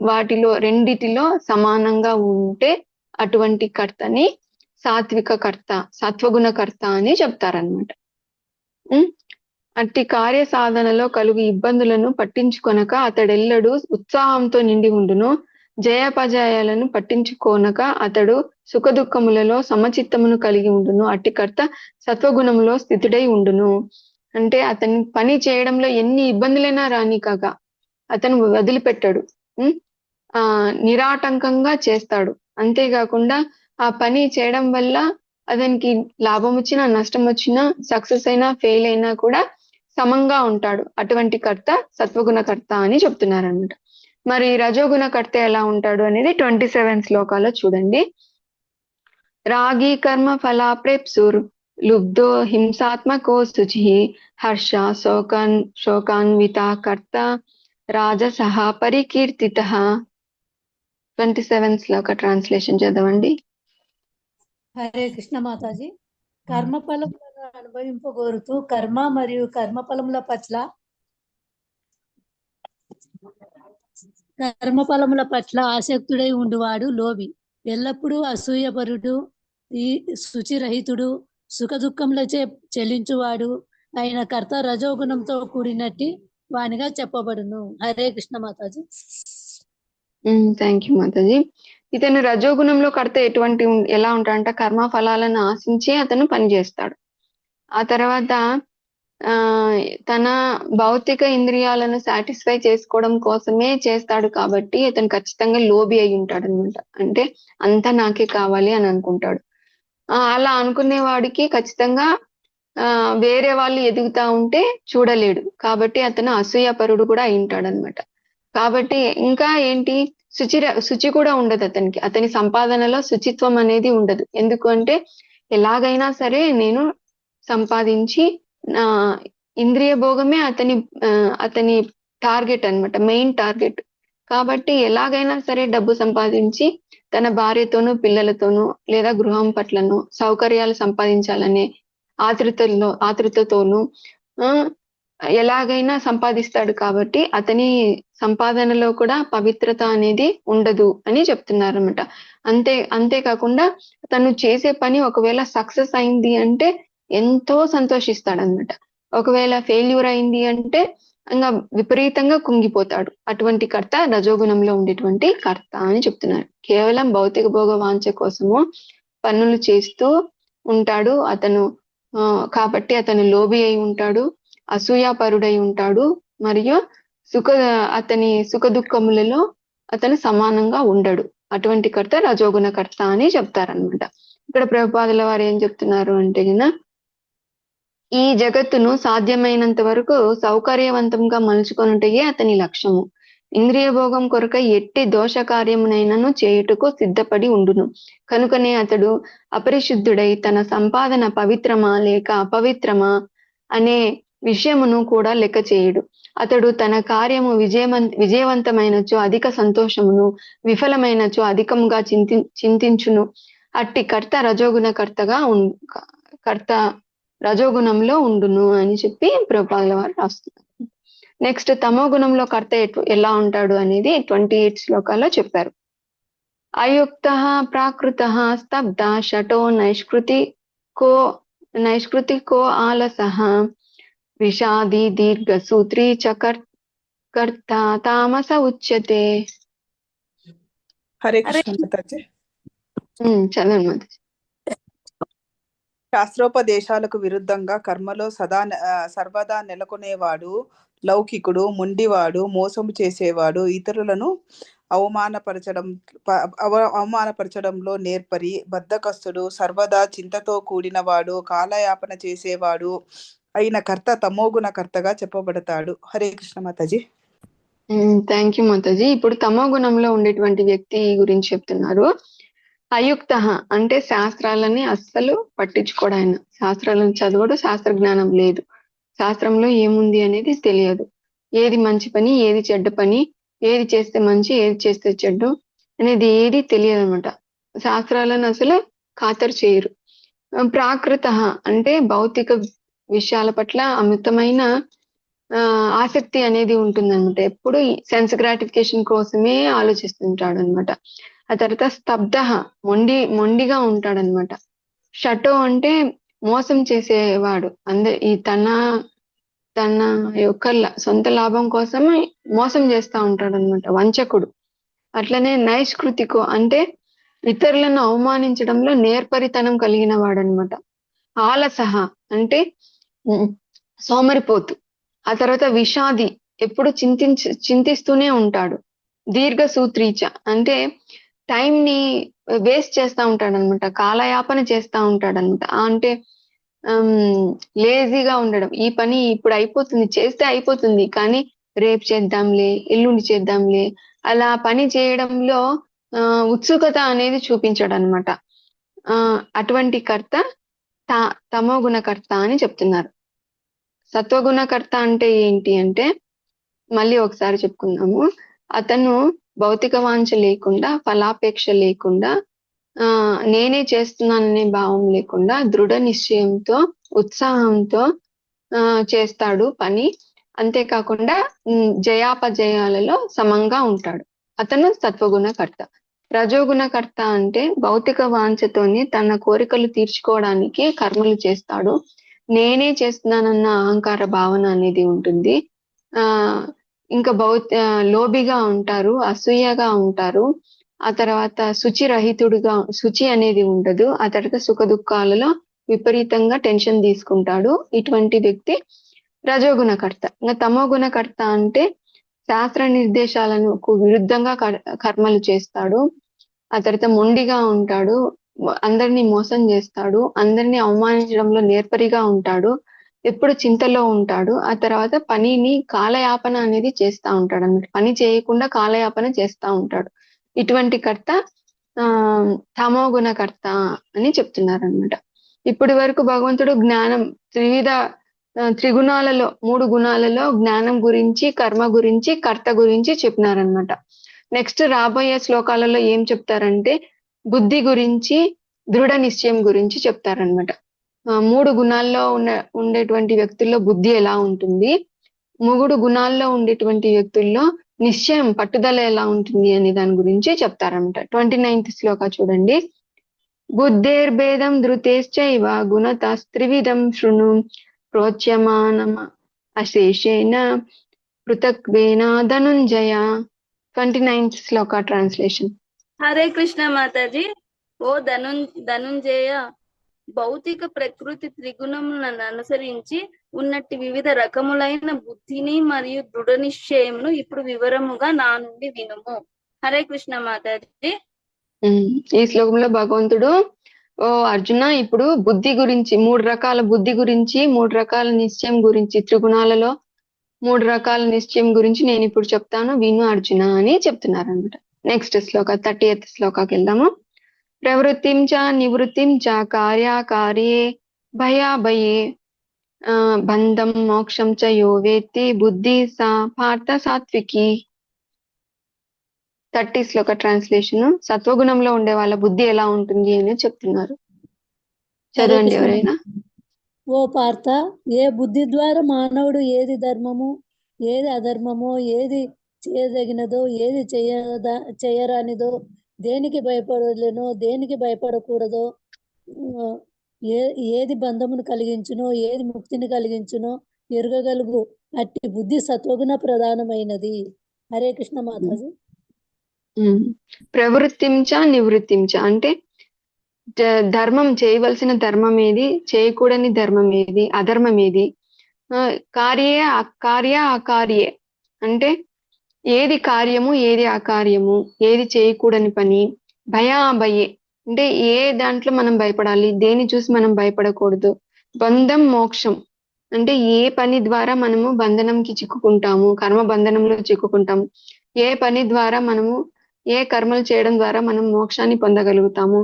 వాటిలో రెండిటిలో సమానంగా ఉంటే అటువంటి కర్తని సాత్విక కర్త, సత్వగుణ కర్త అని చెప్తారనమాట. అట్టి కార్య సాధనలో కలుగు ఇబ్బందులను పట్టించుకొనక అతడెల్లడూ ఉత్సాహంతో నిండి ఉండును. జయాపజయాలను పట్టించుకోనక అతడు సుఖదుఖములలో సమచిత్తమును కలిగి ఉండును. అట్టి కర్త సత్వగుణములో స్థితుడై ఉండును. అంటే అతని పని చేయడంలో ఎన్ని ఇబ్బందులైనా రాని కాగా అతను వదిలిపెట్టాడు, నిరాటంకంగా చేస్తాడు. అంతేకాకుండా ఆ పని చేయడం వల్ల అతనికి లాభం వచ్చినా నష్టం వచ్చినా, సక్సెస్ అయినా ఫెయిల్ అయినా కూడా సమంగా ఉంటాడు. అటువంటి కర్త సత్వగుణ కర్త అని చెప్తున్నారు అనమాట. మరి రజోగుణ కర్త ఎలా ఉంటాడు అనేది 27 శ్లోకాల్లో చూడండి. రాగి కర్మ ఫలాప్రేప్సుర్ లుబ్ధో హింసాత్మకో శుచి హర్ష శోకాన్విత కర్త రాజసః పరికీర్తితః. 27 శ్లోక ట్రాన్స్లేషన్ చదవండి. హరే కృష్ణ మాతాజీ. కర్మఫలములను అనుభవింపగోరుతూ కర్మ మరియు కర్మఫలముల పట్ల ఆసక్తుడై ఉండువాడు లోభి. ఎల్లప్పుడూ అసూయపరుడు, ఈ శుచిరహితుడు, సుఖ దుఃఖములచే చెల్లించువాడు అయిన కర్త రజోగుణంతో కూడినట్టి వానిగా చెప్పబడును. హరే కృష్ణ మాతాజీ. Thank you Mataji. ఇతను రజోగుణంలో కర్త ఎలా ఉంటాడంటే కర్మ ఫలాలను ఆశించి అతను పనిచేస్తాడు. ఆ తర్వాత తన భౌతిక ఇంద్రియాలను సాటిస్ఫై చేసుకోవడం కోసమే చేస్తాడు. కాబట్టి అతను ఖచ్చితంగా లోబి అయి ఉంటాడు అనమాట. అంటే అంతా నాకే కావాలి అని అనుకుంటాడు. అలా అనుకునే వాడికి ఖచ్చితంగా వేరే వాళ్ళు ఎదుగుతా ఉంటే చూడలేడు, కాబట్టి అతను అసూయాపరుడు కూడా అయి ఉంటాడనమాట. కాబట్టి ఇంకా ఏంటి, శుచి కూడా ఉండదు అతనికి. అతని సంపాదనలో శుచిత్వం అనేది ఉండదు. ఎందుకు అంటే ఎలాగైనా సరే నేను సంపాదించి నా ఇంద్రియ భోగమే అతని టార్గెట్ అన్నమాట, మెయిన్ టార్గెట్. కాబట్టి ఎలాగైనా సరే డబ్బు సంపాదించి తన భార్యతోనూ పిల్లలతోనూ లేదా గృహం పట్లను సౌకర్యాలు సంపాదించాలనే ఆతృతతోనూ ఎలాగైనా సంపాదిస్తాడు. కాబట్టి అతని సంపాదనలో కూడా పవిత్రత అనేది ఉండదు అని చెప్తున్నారు అనమాట. అంతేకాకుండా తను చేసే పని ఒకవేళ సక్సెస్ అయింది అంటే ఎంతో సంతోషిస్తాడనమాట. ఒకవేళ ఫెయిల్యూర్ అయింది అంటే ఇంకా విపరీతంగా కుంగిపోతాడు. అటువంటి కర్త రజోగుణంలో ఉండేటువంటి కర్త అని చెప్తున్నారు. కేవలం భౌతిక భోగ వాంఛ కోసము పనులు చేస్తూ ఉంటాడు అతను. కాబట్టి అతను లోబి అయి ఉంటాడు, అసూయాపరుడై ఉంటాడు, మరియు అతని సుఖ దుఃఖములలో అతను సమానంగా ఉండడు. అటువంటి కర్త రజోగుణ కర్త అని చెప్తారనమాట. ఇక్కడ ప్రభుపాదుల వారు ఏం చెప్తున్నారు అంటే గిన, ఈ జగత్తును సాధ్యమైనంత వరకు సౌకర్యవంతంగా మలుచుకొనుటయే అతని లక్ష్యము. ఇంద్రియ భోగం కొరకై ఎట్టి దోష కార్యమునైనను చేయుటకు సిద్ధపడి ఉండును. కనుకనే అతడు అపరిశుద్ధుడై తన సంపాదన పవిత్రమా లేక అపవిత్రమా అనే విషయమును కూడా లెక్క చేయుడు. అతడు తన కార్యము విజయవంతమైనచో అధిక సంతోషమును, విఫలమైనచో అధికముగా చింతించును. అట్టి కర్త రజోగుణంలో ఉండును అని చెప్పి ప్రభుపాదుల వారు రాస్తున్నారు. నెక్స్ట్ తమో గుణంలో కర్త ఎలా ఉంటాడు అనేది 28 శ్లోకాల్లో చెప్పారు. అయుక్త ప్రాకృత స్తబ్ద షటో నైష్కృతికో ఆలసః విషాది దీర్ఘ సూత్రీ చ కర్త తామస ఉచ్యతే. హరే కృష్ణ మాతాజీ. చదవండి మాతాజీ. శాస్త్రోపదేశాలకు విరుద్ధంగా కర్మలో సర్వదా నెలకొనేవాడు లౌకికుడు, మొండివాడు, మోసము చేసేవాడు, ఇతరులను అవమానపరచడంలో నేర్పరి, బద్ధకస్తుడు, సర్వదా చింతతో కూడినవాడు, కాలయాపన చేసేవాడు అయిన కర్త తమోగుణ కర్తగా చెప్పబడతాడు. హరే కృష్ణ మాతాజీ. Thank you Mataji. ఇప్పుడు తమో గుణంలో ఉండేటువంటి వ్యక్తి గురించి చెప్తున్నారు. అయుక్త అంటే శాస్త్రాలని అస్సలు పట్టించుకోడు ఆయన. శాస్త్రాలను చదవడు, శాస్త్ర జ్ఞానం లేదు, శాస్త్రంలో ఏముంది అనేది తెలియదు. ఏది మంచి పని, ఏది చెడ్డ పని, ఏది చేస్తే మంచి, ఏది చేస్తే చెడ్డు అనేది ఏది తెలియదు అనమాట. శాస్త్రాలను అసలు ఖాతరు చేయరు. ప్రాకృత అంటే భౌతిక విషయాల పట్ల అమితమైన ఆసక్తి అనేది ఉంటుందన్నమాట. ఎప్పుడు సెన్స్ గ్రాటిఫికేషన్ కోసమే ఆలోచిస్తుంటాడు అనమాట. ఆ తర్వాత స్తబ్ద మొండిగా ఉంటాడనమాట. షటో అంటే మోసం చేసేవాడు. తన యొక్క సొంత లాభం కోసం మోసం చేస్తా ఉంటాడు అనమాట, వంచకుడు. అట్లనే నైష్కృతికో అంటే ఇతరులను అవమానించడంలో నేర్పరితనం కలిగిన వాడనమాట. ఆలసహ అంటే సోమరిపోతు. ఆ తర్వాత విషాది ఎప్పుడు చింతిస్తూనే ఉంటాడు. దీర్ఘ సూత్రీచ అంటే టైం ని వేస్ట్ చేస్తా ఉంటాడనమాట, కాలయాపన చేస్తా ఉంటాడనమాట. అంటే లేజీగా ఉండడం. ఈ పని ఇప్పుడు అయిపోతుంది, చేస్తే అయిపోతుంది, కానీ రేపు చేద్దాంలే, ఎల్లుండి చేద్దాంలే, అలా పని చేయడంలో ఉత్సుకత అనేది చూపించాడు అనమాట. అటువంటి కర్త తమోగుణ కర్త అని చెప్తున్నారు. సత్వగుణ కర్త అంటే ఏంటి అంటే మళ్ళీ ఒకసారి చెప్పుకుందాము. అతను భౌతిక వాంఛ లేకుండా, ఫలాపేక్ష లేకుండా, నేనే చేస్తున్నాననే భావం లేకుండా దృఢ నిశ్చయంతో, ఉత్సాహంతో చేస్తాడు పని. అంతేకాకుండా జయాపజయాలలో సమంగా ఉంటాడు. అతను సత్వగుణ కర్త. రజోగుణ కర్త అంటే భౌతిక వాంఛతోని తన కోరికలు తీర్చుకోవడానికి కర్మలు చేస్తాడు. నేనే చేస్తున్నానన్న అహంకార భావన అనేది ఉంటుంది. ఇంకా లోబిగా ఉంటారు, అసూయగా ఉంటారు. ఆ తర్వాత శుచి అనేది ఉండదు. ఆ తర్వాత సుఖ దుఃఖాలలో విపరీతంగా టెన్షన్ తీసుకుంటాడు. ఇటువంటి వ్యక్తి రజోగుణ కర్త. ఇంకా తమోగుణ కర్త అంటే శాస్త్ర నిర్దేశాలకు విరుద్ధంగా కర్మలు చేస్తాడు. ఆ తర్వాత మొండిగా ఉంటాడు, అందరినీ మోసం చేస్తాడు, అందరినీ అవమానించడంలో నేర్పరిగా ఉంటాడు, ఎప్పుడు చింతలో ఉంటాడు. ఆ తర్వాత పనిని కాలయాపన అనేది చేస్తా ఉంటాడు అన్నమాట. పని చేయకుండా కాలయాపన చేస్తా ఉంటాడు. ఇటువంటి కర్త ఆ తమోగుణ కర్త అని చెప్తున్నారు అనమాట. ఇప్పటి వరకు భగవంతుడు జ్ఞానం త్రిగుణాలలో 3 గుణాలలో జ్ఞానం గురించి, కర్మ గురించి, కర్త గురించి చెప్పినారనమాట. నెక్స్ట్ రాబోయే శ్లోకాలలో ఏం చెప్తారంటే బుద్ధి గురించి, దృఢ నిశ్చయం గురించి చెప్తారనమాట. 3 గుణాల్లో ఉండేటువంటి వ్యక్తుల్లో బుద్ధి ఎలా ఉంటుంది, 3 గుణాల్లో ఉండేటువంటి వ్యక్తుల్లో నిశ్చయం పట్టుదల ఎలా ఉంటుంది అనే దాని గురించి చెప్తారనమాట. 29th శ్లోక చూడండి. బుద్ధేర్భేదం ధృతేశ్చైవ గుణతస్త్రివిధం శృణు ప్రోచ్యమానమ అశేషేణ పృథక్వేన ధనుంజయ. 29th శ్లోక ట్రాన్స్లేషన్. హరే కృష్ణ మాతాజీ. ఓ ధనుంజయ, భౌతిక ప్రకృతి త్రిగుణములను అనుసరించి ఉన్నట్టి వివిధ రకములైన బుద్ధిని మరియు దృఢ నిశ్చయమును ఇప్పుడు వివరముగా నా నుండి వినుము. హరే కృష్ణ మాతాజీ. ఈ శ్లోకంలో భగవంతుడు ఓ అర్జున, ఇప్పుడు బుద్ధి గురించి, 3 రకాల బుద్ధి గురించి, 3 రకాల నిశ్చయం గురించి, త్రిగుణాలలో 3 రకాల నిశ్చయం గురించి నేను ఇప్పుడు చెప్తాను, విను అర్జున అని చెప్తున్నారు అనమాట. నెక్స్ట్ శ్లోక 30th శ్లోకాకి వెళ్దాము. ప్రవృత్తిం చ నివృత్తిం చ కార్యాకార్యే భయాభయే బంధం మోక్షం చ యో వేత్తి బుద్ధి సా పార్థ సాత్వికి. 30 శ్లోక ట్రాన్స్లేషన్. సత్వగుణంలో ఉండే వాళ్ళ బుద్ధి ఎలా ఉంటుంది అని చెప్తున్నారు. చదవండి ఎవరైనా. ఓ పార్థ, ఏ బుద్ధి ద్వారా మానవుడు ఏది ధర్మము, ఏది అధర్మమో, ఏది చేయదగినదో, ఏది చేయరానిదో, దేనికి భయపడలేనో, దేనికి భయపడకూడదో, ఏది బంధమును కలిగించునో, ఏది ముక్తిని కలిగించునో ఎరుగగలుగు అట్టి బుద్ధి సత్వగుణ ప్రధానమైనది. హరే కృష్ణ మాతాజీ. ప్రవృత్తించ నివృత్తించ అంటే ధర్మం, చేయవలసిన ధర్మం ఏది, చేయకూడని ధర్మం ఏది, అధర్మం ఏది, కార్య అకార్యే అంటే ఏది కార్యము, ఏది అకార్యము, ఏది చేయకూడని పని, భయాభయే అంటే ఏ దాంట్లో మనం భయపడాలి, దేని చూసి మనం భయపడకూడదు, బంధం మోక్షం అంటే ఏ పని ద్వారా మనము బంధనంకి చిక్కుకుంటాము, కర్మ బంధనంలో చిక్కుకుంటాము, ఏ పని ద్వారా మనము, ఏ కర్మలు చేయడం ద్వారా మనం మోక్షాన్ని పొందగలుగుతాము.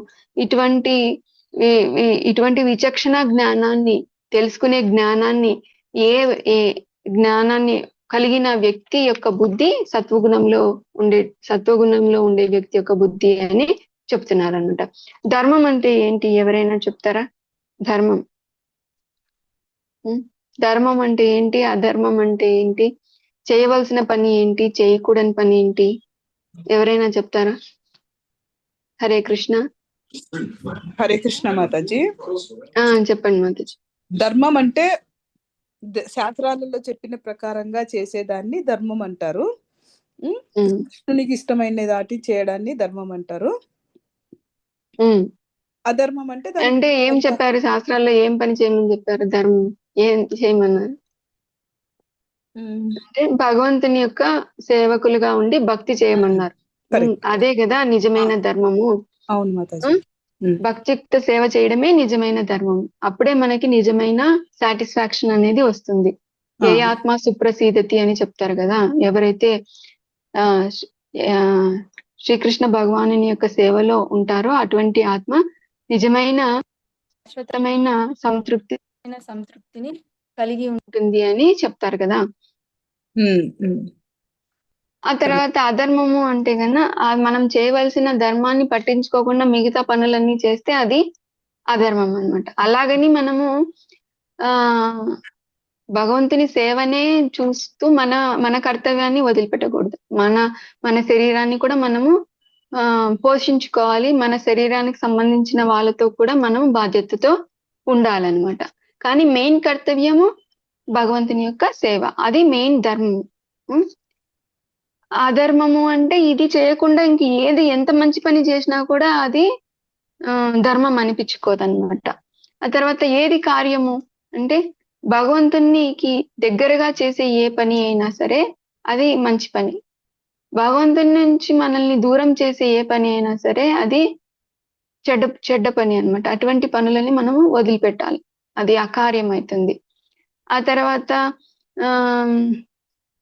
ఇటువంటి విచక్షణ జ్ఞానాన్ని, తెలుసుకునే జ్ఞానాన్ని, ఏ జ్ఞానాన్ని కలిగిన వ్యక్తి యొక్క బుద్ధి సత్వగుణంలో ఉండే వ్యక్తి యొక్క బుద్ధి అని చెప్తున్నారు అన్నమాట. ధర్మం అంటే ఏంటి, ఎవరైనా చెప్తారా? ధర్మం అంటే ఏంటి, అధర్మం అంటే ఏంటి, చేయవలసిన పని ఏంటి, చేయకూడని పని ఏంటి, ఎవరైనా చెప్తారా? హరే కృష్ణ. హరే కృష్ణ మాతాజీ. చెప్పండి మాతాజీ. ధర్మం అంటే శాస్త్రాలలో చెప్పిన ప్రకారంగా చేసేదాన్ని ధర్మం అంటారు. కృష్ణునికి ఇష్టమైన దాటి చేయడాన్ని ధర్మం అంటారు. అధర్మం అంటే ఏం చెప్పారు శాస్త్రాల్లో, ఏం పని చేయమని చెప్పారు? ధర్మం ఏం చేయమన్నారు అంటే భగవంతుని యొక్క సేవకులుగా ఉండి భక్తి చేయమన్నారు. అదే కదా నిజమైన ధర్మము. అవును మాతాజీ. భక్తియుక్త సేవ చేయడమే నిజమైన ధర్మం. అప్పుడే మనకి నిజమైన సాటిస్ఫాక్షన్ అనేది వస్తుంది. ఏ ఆత్మ సుప్రసీదతి అని చెప్తారు కదా. ఎవరైతే శ్రీకృష్ణ భగవానుని యొక్క సేవలో ఉంటారో అటువంటి ఆత్మ నిజమైన శాశ్వతమైన సంతృప్తిని కలిగి ఉంటుంది అని చెప్తారు కదా. ఆ తర్వాత అధర్మము అంటే కన్నా మనం చేయవలసిన ధర్మాన్ని పట్టించుకోకుండా మిగతా పనులన్నీ చేస్తే అది అధర్మం అన్నమాట. అలాగని మనము భగవంతుని సేవనే చూస్తూ మన కర్తవ్యాన్ని వదిలిపెట్టకూడదు. మన శరీరాన్ని కూడా మనము పోషించుకోవాలి. మన శరీరానికి సంబంధించిన వాళ్ళతో కూడా మనం బాధ్యతతో ఉండాలన్నమాట. కానీ మెయిన్ కర్తవ్యము భగవంతుని యొక్క సేవ, అది మెయిన్ ధర్మము. అధర్మము అంటే ఇది చేయకుండా ఇంక ఏది ఎంత మంచి పని చేసినా కూడా అది ధర్మం అనిపించుకోదన్నమాట. ఆ తర్వాత ఏది కార్యము అంటే భగవంతునికి దగ్గరగా చేసే ఏ పని అయినా సరే అది మంచి పని. భగవంతుని నుంచి మనల్ని దూరం చేసే ఏ పని అయినా సరే అది చెడ్డ పని అన్నమాట. అటువంటి పనులని మనము వదిలిపెట్టాలి, అది అకార్యం అవుతుంది. ఆ తర్వాత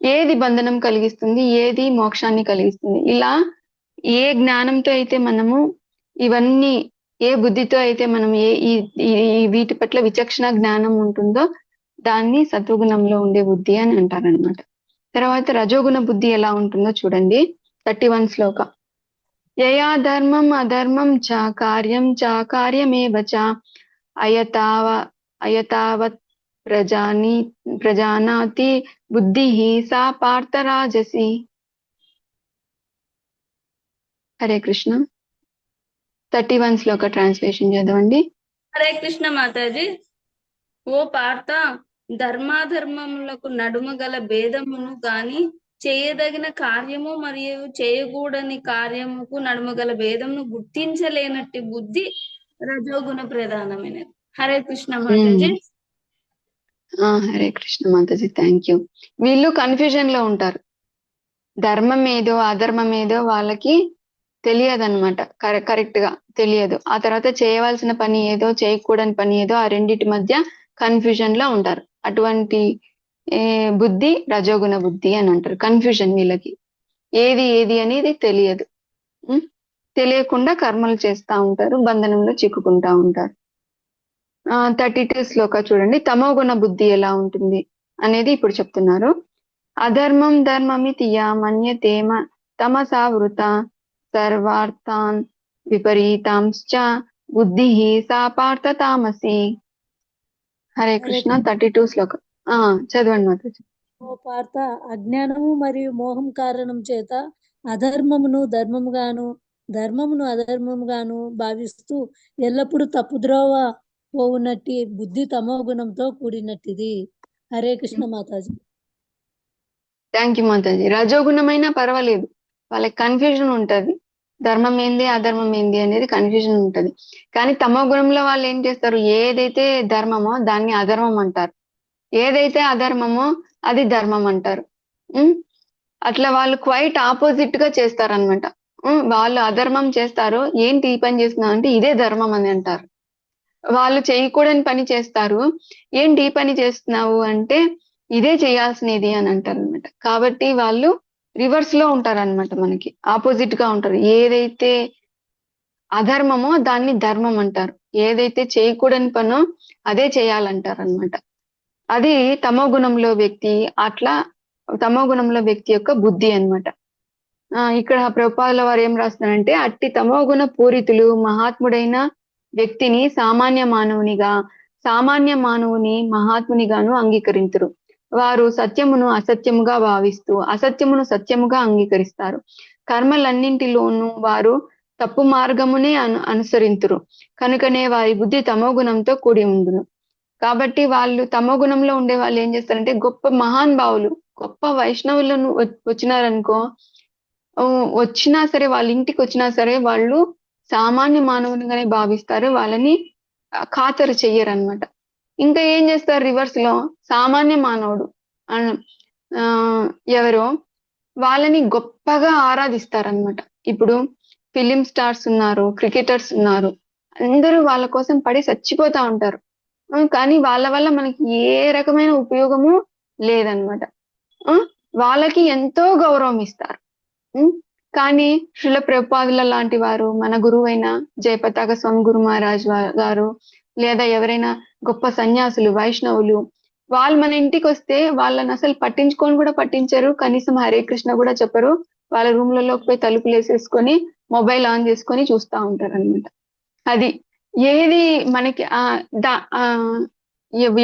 ఏది బంధనం కలిగిస్తుంది, ఏది మోక్షాన్ని కలిగిస్తుంది, ఇలా ఏ జ్ఞానంతో అయితే మనము ఇవన్నీ, ఏ బుద్ధితో అయితే మనం వీటి పట్ల విచక్షణ జ్ఞానం ఉంటుందో దాన్ని సత్వగుణంలో ఉండే బుద్ధి అని అంటారనమాట. తర్వాత రజోగుణ బుద్ధి ఎలా ఉంటుందో చూడండి, 31 శ్లోక. యయా ధర్మం అధర్మం చ కార్యం చ కార్యమేవ చ అయతావత్ ప్రజానాతి బుద్ధి సా పార్థ రాజసి. హరే కృష్ణ. 31 శ్లోక ట్రాన్స్లేషన్ చదవండి. హరే కృష్ణ మాతాజీ. ఓ పార్థ, ధర్మాధర్మములకు నడుమ గల భేదమును గాని చేయదగిన కార్యము మరియు చేయకూడని కార్యముకు నడుమ గల భేదమును గుర్తించలేనట్టి బుద్ధి రజోగుణ ప్రధానమైనది. హరే కృష్ణ మాతాజీ. Hare Krishna Mataji, thank you. వీళ్ళు కన్ఫ్యూజన్ లో ఉంటారు. ధర్మం ఏదో అధర్మం ఏదో వాళ్ళకి తెలియదన్నమాట, కరెక్ట్ గా తెలియదు. ఆ తర్వాత చేయవలసిన పని ఏదో చేయకూడని పని ఏదో, ఆ రెండిటి మధ్య కన్ఫ్యూజన్ లో ఉంటారు. అటువంటి బుద్ధి రజోగుణ బుద్ధి అని అంటారు. కన్ఫ్యూజన్, వీళ్ళకి ఏది అనేది తెలియదు. తెలియకుండా కర్మలు చేస్తా ఉంటారు, బంధనంలో చిక్కుకుంటా ఉంటారు. 32 శ్లోక చూడండి, తమోగుణ బుద్ధి ఎలా ఉంటుంది అనేది ఇప్పుడు చెప్తున్నారు. అధర్మం ధర్మమితి యా మన్యతే తమసావృత సర్వార్థాన్ విపరీతాంశ్చ బుద్ధి సా పార్థ తామసి. హరే కృష్ణ. 32 శ్లోక చదవండి మాతాజీ. ఓ పార్థ, అజ్ఞానము మరియు మోహం కారణం చేత అధర్మమును ధర్మముగాను ధర్మమును అధర్మముగాను భావిస్తూ ఎల్లప్పుడూ తప్పుద్రోవ పోవునట్టి బుద్ధి తమో గుణంతో కూడినట్టిది. హరే కృష్ణ మాతాజీ. Thank you Mataji. రజోగుణమైనా పర్వాలేదు, వాళ్ళకి కన్ఫ్యూజన్ ఉంటది. ధర్మం ఏంది అధర్మం ఏంది అనేది కన్ఫ్యూజన్ ఉంటది. కానీ తమో గుణంలో వాళ్ళు ఏం చేస్తారు, ఏదైతే ధర్మమో దాన్ని అధర్మం అంటారు, ఏదైతే అధర్మమో అది ధర్మం అంటారు. అట్లా వాళ్ళు క్వైట్ ఆపోజిట్ గా చేస్తారనమాట. వాళ్ళు అధర్మం చేస్తారు, ఏంటి ఈ పని చేస్తున్నావు అంటే ఇదే ధర్మం అని అంటారు. వాళ్ళు చేయకూడని పని చేస్తారు, ఏంటి ఈ పని చేస్తున్నావు అంటే ఇదే చేయాల్సినది అని అంటారు అనమాట. కాబట్టి వాళ్ళు రివర్స్ లో ఉంటారనమాట, మనకి ఆపోజిట్ గా ఉంటారు. ఏదైతే అధర్మమో దాన్ని ధర్మం అంటారు, ఏదైతే చేయకూడని పనో అదే చేయాలంటారు అనమాట. అది తమో గుణంలో వ్యక్తి, అట్లా తమో గుణంలో వ్యక్తి యొక్క బుద్ధి అన్నమాట. ఇక్కడ ప్రభుపాదుల వారు ఏం రాస్తున్నారంటే, అట్టి తమో గుణ పూరితులు మహాత్ముడైన వ్యక్తిని సామాన్య మానవుని మహాత్మునిగాను అంగీకరించరు. వారు సత్యమును అసత్యముగా భావిస్తూ అసత్యమును సత్యముగా అంగీకరిస్తారు. కర్మలన్నింటిలోనూ వారు తప్పు మార్గమునే అనుసరింతురు. కనుకనే వారి బుద్ధి తమో గుణంతో కూడి ఉండును. కాబట్టి వాళ్ళు తమో గుణంలో ఉండే వాళ్ళు ఏం చేస్తారంటే, గొప్ప మహాన్ భావులు, గొప్ప వైష్ణవులను వచ్చినారనుకో, వచ్చినా సరే, వాళ్ళ ఇంటికి వచ్చినా సరే వాళ్ళు సామాన్య మానవునిగానే భావిస్తారు, వాళ్ళని ఖాతరు చెయ్యరు అనమాట. ఇంకా ఏం చేస్తారు, రివర్స్ లో సామాన్య మానవుడు ఎవరో వాళ్ళని గొప్పగా ఆరాధిస్తారనమాట. ఇప్పుడు ఫిలిం స్టార్స్ ఉన్నారు, క్రికెటర్స్ ఉన్నారు, అందరూ వాళ్ళ కోసం పడి చచ్చిపోతా ఉంటారు. కానీ వాళ్ళ వల్ల మనకి ఏ రకమైన ఉపయోగము లేదనమాట. వాళ్ళకి ఎంతో గౌరవం ఇస్తారు. కానీ శ్రీల ప్రభుపాదుల లాంటి వారు, మన గురువైన జయపతాక స్వామి గురు మహారాజ్ గారు, లేదా ఎవరైనా గొప్ప సన్యాసులు వైష్ణవులు, వాళ్ళు మన ఇంటికి వస్తే వాళ్ళని అసలు పట్టించుకొని కూడా పట్టించరు, కనీసం హరే కృష్ణ కూడా చెప్పరు. వాళ్ళ రూమ్లలోకి పోయి తలుపులు వేసేసుకొని మొబైల్ ఆన్ చేసుకొని చూస్తూ ఉంటారు అనమాట. అది ఏది మనకి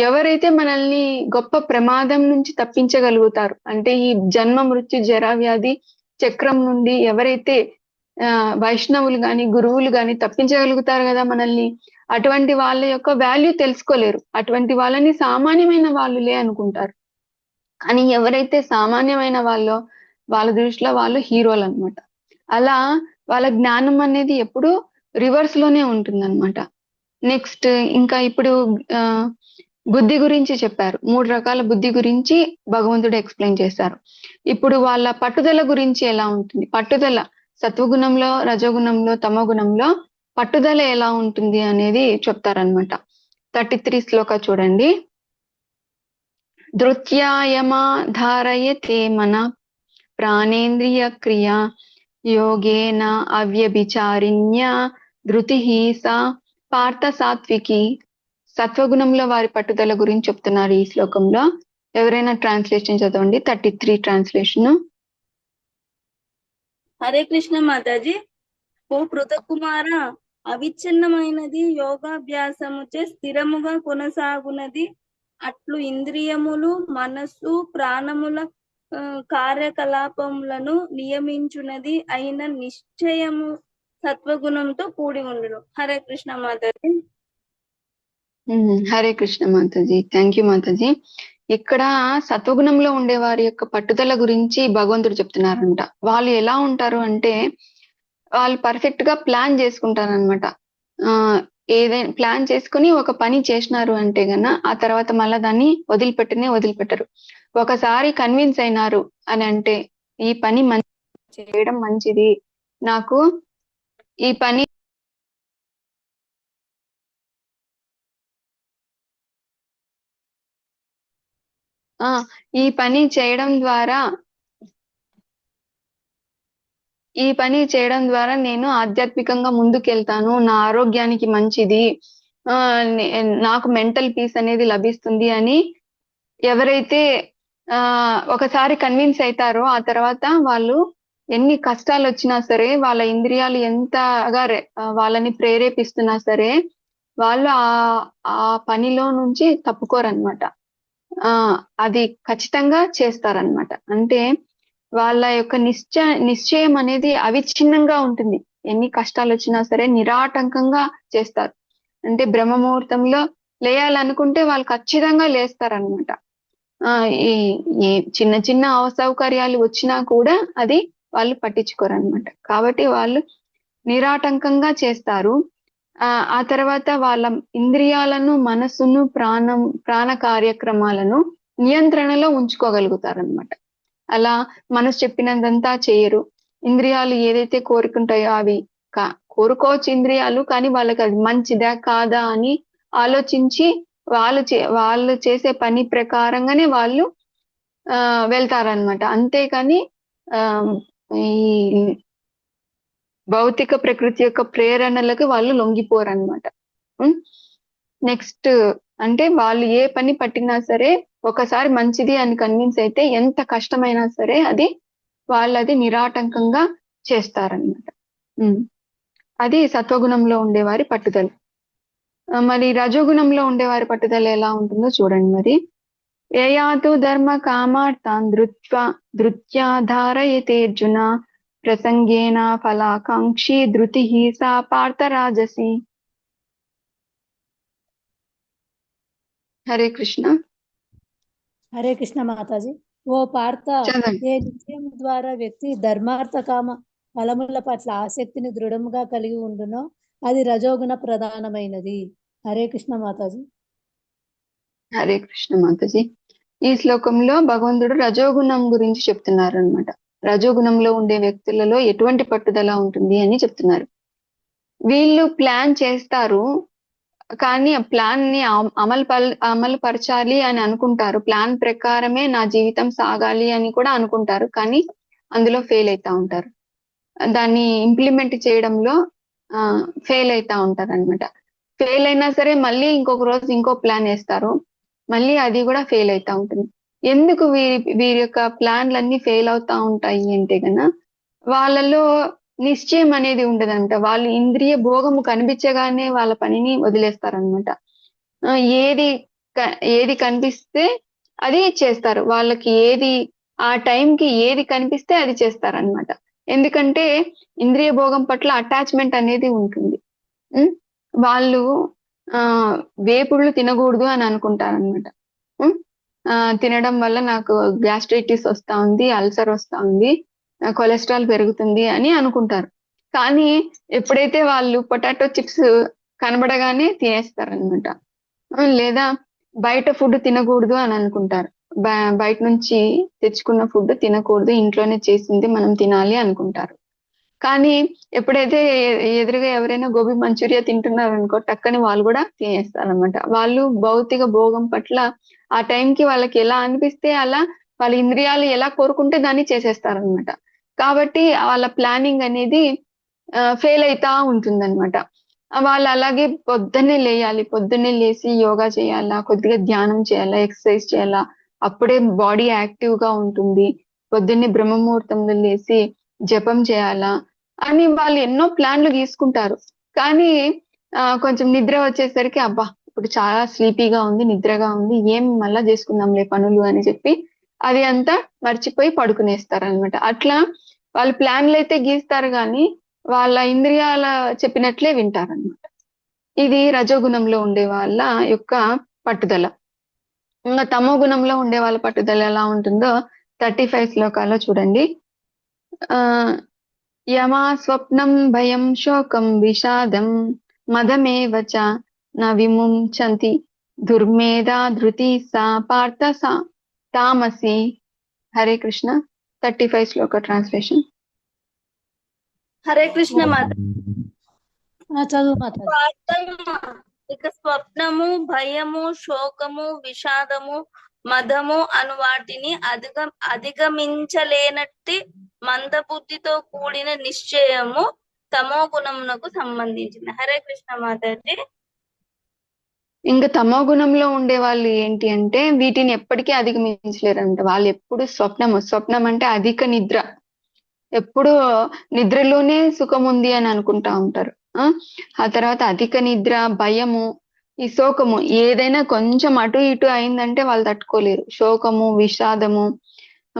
ఎవరైతే మనల్ని గొప్ప ప్రమాదం నుంచి తప్పించగలుగుతారు అంటే, ఈ జన్మ మృత్యు జరా వ్యాధి చక్రం నుండి ఎవరైతే వైష్ణవులు గాని గురువులు గాని తప్పించగలుగుతారు కదా మనల్ని, అటువంటి వాళ్ళ యొక్క వాల్యూ తెలుసుకోలేరు. అటువంటి వాళ్ళని సామాన్యమైన వాళ్ళులే అనుకుంటారు. కానీ ఎవరైతే సామాన్యమైన వాళ్ళ దృష్టిలో వాళ్ళు హీరోలు అనమాట. అలా వాళ్ళ జ్ఞానం అనేది ఎప్పుడు రివర్స్ లోనే ఉంటుందన్నమాట. నెక్స్ట్ ఇంకా ఇప్పుడు బుద్ధి గురించి చెప్పారు. 3 రకాల బుద్ధి గురించి భగవంతుడు ఎక్స్ప్లెయిన్ చేశారు. ఇప్పుడు వాళ్ళ పట్టుదల గురించి ఎలా ఉంటుంది. పట్టుదల సత్వగుణంలో, రజోగుణంలో, తమో గుణంలో పట్టుదల ఎలా ఉంటుంది అనేది చెప్తారనమాట. 33 శ్లోక చూడండి. ధృత్యాయమా ధారయతే మన ప్రాణేంద్రియ క్రియా యోగేన అవ్యభిచారిణ్య ధృతిః సా పార్థ సాత్వికి. సత్వగుణంలో వారి పట్టుదల గురించి చెప్తున్నారు ఈ శ్లోకంలో. ఎవరైనా ట్రాన్స్లేషన్ చదవండి, 33 ట్రాన్స్లేషన్. హరే కృష్ణ మాతాజీ. ఓ పృథకుమార, అవిచ్ఛిన్నమైనది యోగాభ్యాసముచే స్థిరముగా కొనసాగునది అట్లు ఇంద్రియములు మనస్సు ప్రాణముల కార్యకలాపములను నియమించునది అయిన నిశ్చయము సత్వగుణంతో కూడి ఉండును. హరే కృష్ణ మాతాజీ. హరే కృష్ణ మాతాజీ. Thank you Mataji. ఇక్కడ సత్వగుణంలో ఉండే వారి యొక్క పట్టుదల గురించి భగవంతుడు చెప్తున్నారంట. వాళ్ళు ఎలా ఉంటారు అంటే వాళ్ళు పర్ఫెక్ట్ గా ప్లాన్ చేసుకుంటారనమాట. ఏదైనా ప్లాన్ చేసుకుని ఒక పని చేసినారు అంటే గన ఆ తర్వాత మళ్ళా దాన్ని వదిలిపెట్టరు. ఒకసారి కన్విన్స్ అయినారు అని అంటే ఈ పని చేయడం మంచిది, నాకు ఈ పని ఈ పని చేయడం ద్వారా నేను ఆధ్యాత్మికంగా ముందుకెళ్తాను, నా ఆరోగ్యానికి మంచిది, నాకు మెంటల్ పీస్ అనేది లభిస్తుంది అని ఎవరైతే ఒకసారి కన్విన్స్ అవుతారో ఆ తర్వాత వాళ్ళు ఎన్ని కష్టాలు వచ్చినా సరే, వాళ్ళ ఇంద్రియాలు ఎంతగా వాళ్ళని ప్రేరేపిస్తున్నా సరే వాళ్ళు ఆ పనిలో నుంచి తప్పుకోరన్నమాట. అది ఖచ్చితంగా చేస్తారనమాట. అంటే వాళ్ళ యొక్క నిశ్చయం అనేది అవిచ్ఛిన్నంగా ఉంటుంది. ఎన్ని కష్టాలు వచ్చినా సరే నిరాటంకంగా చేస్తారు. అంటే బ్రహ్మముహూర్తంలో లేయాలనుకుంటే వాళ్ళు ఖచ్చితంగా లేస్తారనమాట. ఈ చిన్న చిన్న అసౌకర్యాలు వచ్చినా కూడా అది వాళ్ళు పట్టించుకోరనమాట. కాబట్టి వాళ్ళు నిరాటంకంగా చేస్తారు. ఆ తర్వాత వాళ్ళ ఇంద్రియాలను మనస్సును ప్రాణ కార్యక్రమాలను నియంత్రణలో ఉంచుకోగలుగుతారనమాట. అలా మనసు చెప్పినంతంతా చేయరు. ఇంద్రియాలు ఏదైతే కోరుకుంటాయో అవి కోరుకోవచ్చు ఇంద్రియాలు, కానీ వాళ్ళకి అది మంచిదా కాదా అని ఆలోచించి వాళ్ళు చేసే పని ప్రకారంగానే వాళ్ళు వెళ్తారనమాట. అంతేకాని ఈ భౌతిక ప్రకృతి యొక్క ప్రేరణలకు వాళ్ళు లొంగిపోరన్నమాట. నెక్స్ట్ అంటే వాళ్ళు ఏ పని పట్టినా సరే ఒకసారి మంచిది అని కన్విన్స్ అయితే ఎంత కష్టమైనా సరే వాళ్ళది నిరాటంకంగా చేస్తారన్నమాట. అది సత్వగుణంలో ఉండేవారి పట్టుదల. మరి రజోగుణంలో ఉండేవారి పట్టుదల ఎలా ఉంటుందో చూడండి. మరి యయాతు ధర్మ కామార్థాన్ ధృత్యా ధారయతే అర్జున ప్రసంగేన ఫలాకాంక్షి ధృతిః సా పార్థ రాజసి. హరే కృష్ణ. హరే కృష్ణ మాతాజీ. ఓ పార్థ, ఏ నిశ్చయం ద్వారా వ్యక్తి ధర్మార్థ కామ ఫలముల పట్ల ఆసక్తిని దృఢముగా కలిగి ఉండునో అది రజోగుణ ప్రధానమైనది. హరే కృష్ణ మాతాజీ. హరే కృష్ణ మాతాజీ. ఈ శ్లోకంలో భగవంతుడు రజోగుణం గురించి చెప్తున్నారు అనమాట. రజోగుణంలో ఉండే వ్యక్తులలో ఎటువంటి పట్టుదల ఉంటుంది అని చెప్తున్నారు. వీళ్ళు ప్లాన్ చేస్తారు, కానీ ఆ ప్లాన్ ని అమలు పరచాలి అని అనుకుంటారు. ప్లాన్ ప్రకారమే నా జీవితం సాగాలి అని కూడా అనుకుంటారు, కానీ అందులో ఫెయిల్ అవుతా ఉంటారు. దాన్ని ఇంప్లిమెంట్ చేయడంలో ఫెయిల్ అవుతా ఉంటారు అనమాట. ఫెయిల్ అయినా సరే మళ్ళీ ఇంకొక రోజు ఇంకో ప్లాన్ వేస్తారు, మళ్ళీ అది కూడా ఫెయిల్ అవుతా ఉంటుంది. ఎందుకు వీరి యొక్క ప్లాన్లన్నీ ఫెయిల్ అవుతా ఉంటాయి అంటే కన్నా వాళ్ళలో నిశ్చయం అనేది ఉండదంట. వాళ్ళు ఇంద్రియ భోగము కనిపించగానే వాళ్ళ పనిని వదిలేస్తారనమాట. ఏది కనిపిస్తే అది చేస్తారు. వాళ్ళకి ఆ టైంకి ఏది కనిపిస్తే అది చేస్తారనమాట. ఎందుకంటే ఇంద్రియ భోగం పట్ల అటాచ్మెంట్ అనేది ఉంటుంది. వాళ్ళు వేపుళ్ళు తినకూడదు అని అనుకుంటారనమాట. తినడం వల్ల నాకు గ్యాస్ట్రైటిస్ వస్తా ఉంది, అల్సర్ వస్తా ఉంది, కొలెస్ట్రాల్ పెరుగుతుంది అని అనుకుంటారు. కానీ ఎప్పుడైతే వాళ్ళు పొటాటో చిప్స్ కనబడగానే తినేస్తారనమాట. లేదా బయట ఫుడ్ తినకూడదు అని అనుకుంటారు. బయట నుంచి తెచ్చుకున్న ఫుడ్ తినకూడదు, ఇంట్లోనే చేసింది మనం తినాలి అనుకుంటారు. కానీ ఎప్పుడైతే ఎదురుగా ఎవరైనా గోబీ మంచూరియా తింటున్నారు అనుకో, టక్కని వాళ్ళు కూడా తినేస్తారనమాట. వాళ్ళు భౌతిక భోగం పట్ల ఆ టైంకి వాళ్ళకి ఎలా అనిపిస్తే అలా, వాళ్ళ ఇంద్రియాలు ఎలా కోరుకుంటే దాన్ని చేసేస్తారనమాట. కాబట్టి వాళ్ళ ప్లానింగ్ అనేది ఫెయిల్ అవుతా ఉంటుందన్నమాట. వాళ్ళు అలాగే పొద్దున్నే లేయాలి, పొద్దున్నే లేసి యోగా చేయాలా, కొద్దిగా ధ్యానం చేయాలా, ఎక్సర్సైజ్ చేయాలా, అప్పుడే బాడీ యాక్టివ్ గా ఉంటుంది. పొద్దున్నే బ్రహ్మముహూర్తంలో లేసి జపం చేయాలా అని వాళ్ళు ఎన్నో ప్లాన్లు గీసుకుంటారు. కానీ కొంచెం నిద్ర వచ్చేసరికి అబ్బా ఇప్పుడు చాలా స్లీపీగా ఉంది, నిద్రగా ఉంది, ఏం మళ్ళా చేసుకుందాంలే పనులు అని చెప్పి అది అంతా మర్చిపోయి పడుకునేస్తారనమాట. అట్లా వాళ్ళు ప్లాన్లు అయితే గీస్తారు కానీ వాళ్ళ ఇంద్రియాల చెప్పినట్లే వింటారనమాట. ఇది రజోగుణంలో ఉండే వాళ్ళ యొక్క పట్టుదల. ఇంకా తమో గుణంలో ఉండే వాళ్ళ పట్టుదల ఎలా ఉంటుందో 35 శ్లోకాల్లో చూడండి. యమా స్వప్నం భయం శోకం విషాదం మదమేవ చ న విముంచంతి దుర్మేధా ధృతి సా పార్థ సా తామసి. హరే కృష్ణ. 35 శ్లోక ట్రాన్స్లేషన్. హరే కృష్ణ మాత. చదువు మాతాజీ. ఇక స్వప్నము, భయము, శోకము, విషాదము, మదము అను వాటిని అధిగమించలేనట్టి మందబుద్ధితో కూడిన నిశ్చయము తమో గుణమునకు సంబంధించింది. హరే కృష్ణ మాతాజీ. ఇంకా తమో గుణంలో ఉండే వాళ్ళు ఏంటి అంటే వీటిని ఎప్పటికీ అధిగమించలేరంట. వాళ్ళు ఎప్పుడు స్వప్నం అంటే అధిక నిద్ర, ఎప్పుడు నిద్రలోనే సుఖం ఉంది అని అనుకుంటా ఉంటారు. ఆ తర్వాత అధిక నిద్ర, భయము, ఈ శోకము, ఏదైనా కొంచెం అటు ఇటు అయిందంటే వాళ్ళు తట్టుకోలేరు. శోకము, విషాదము,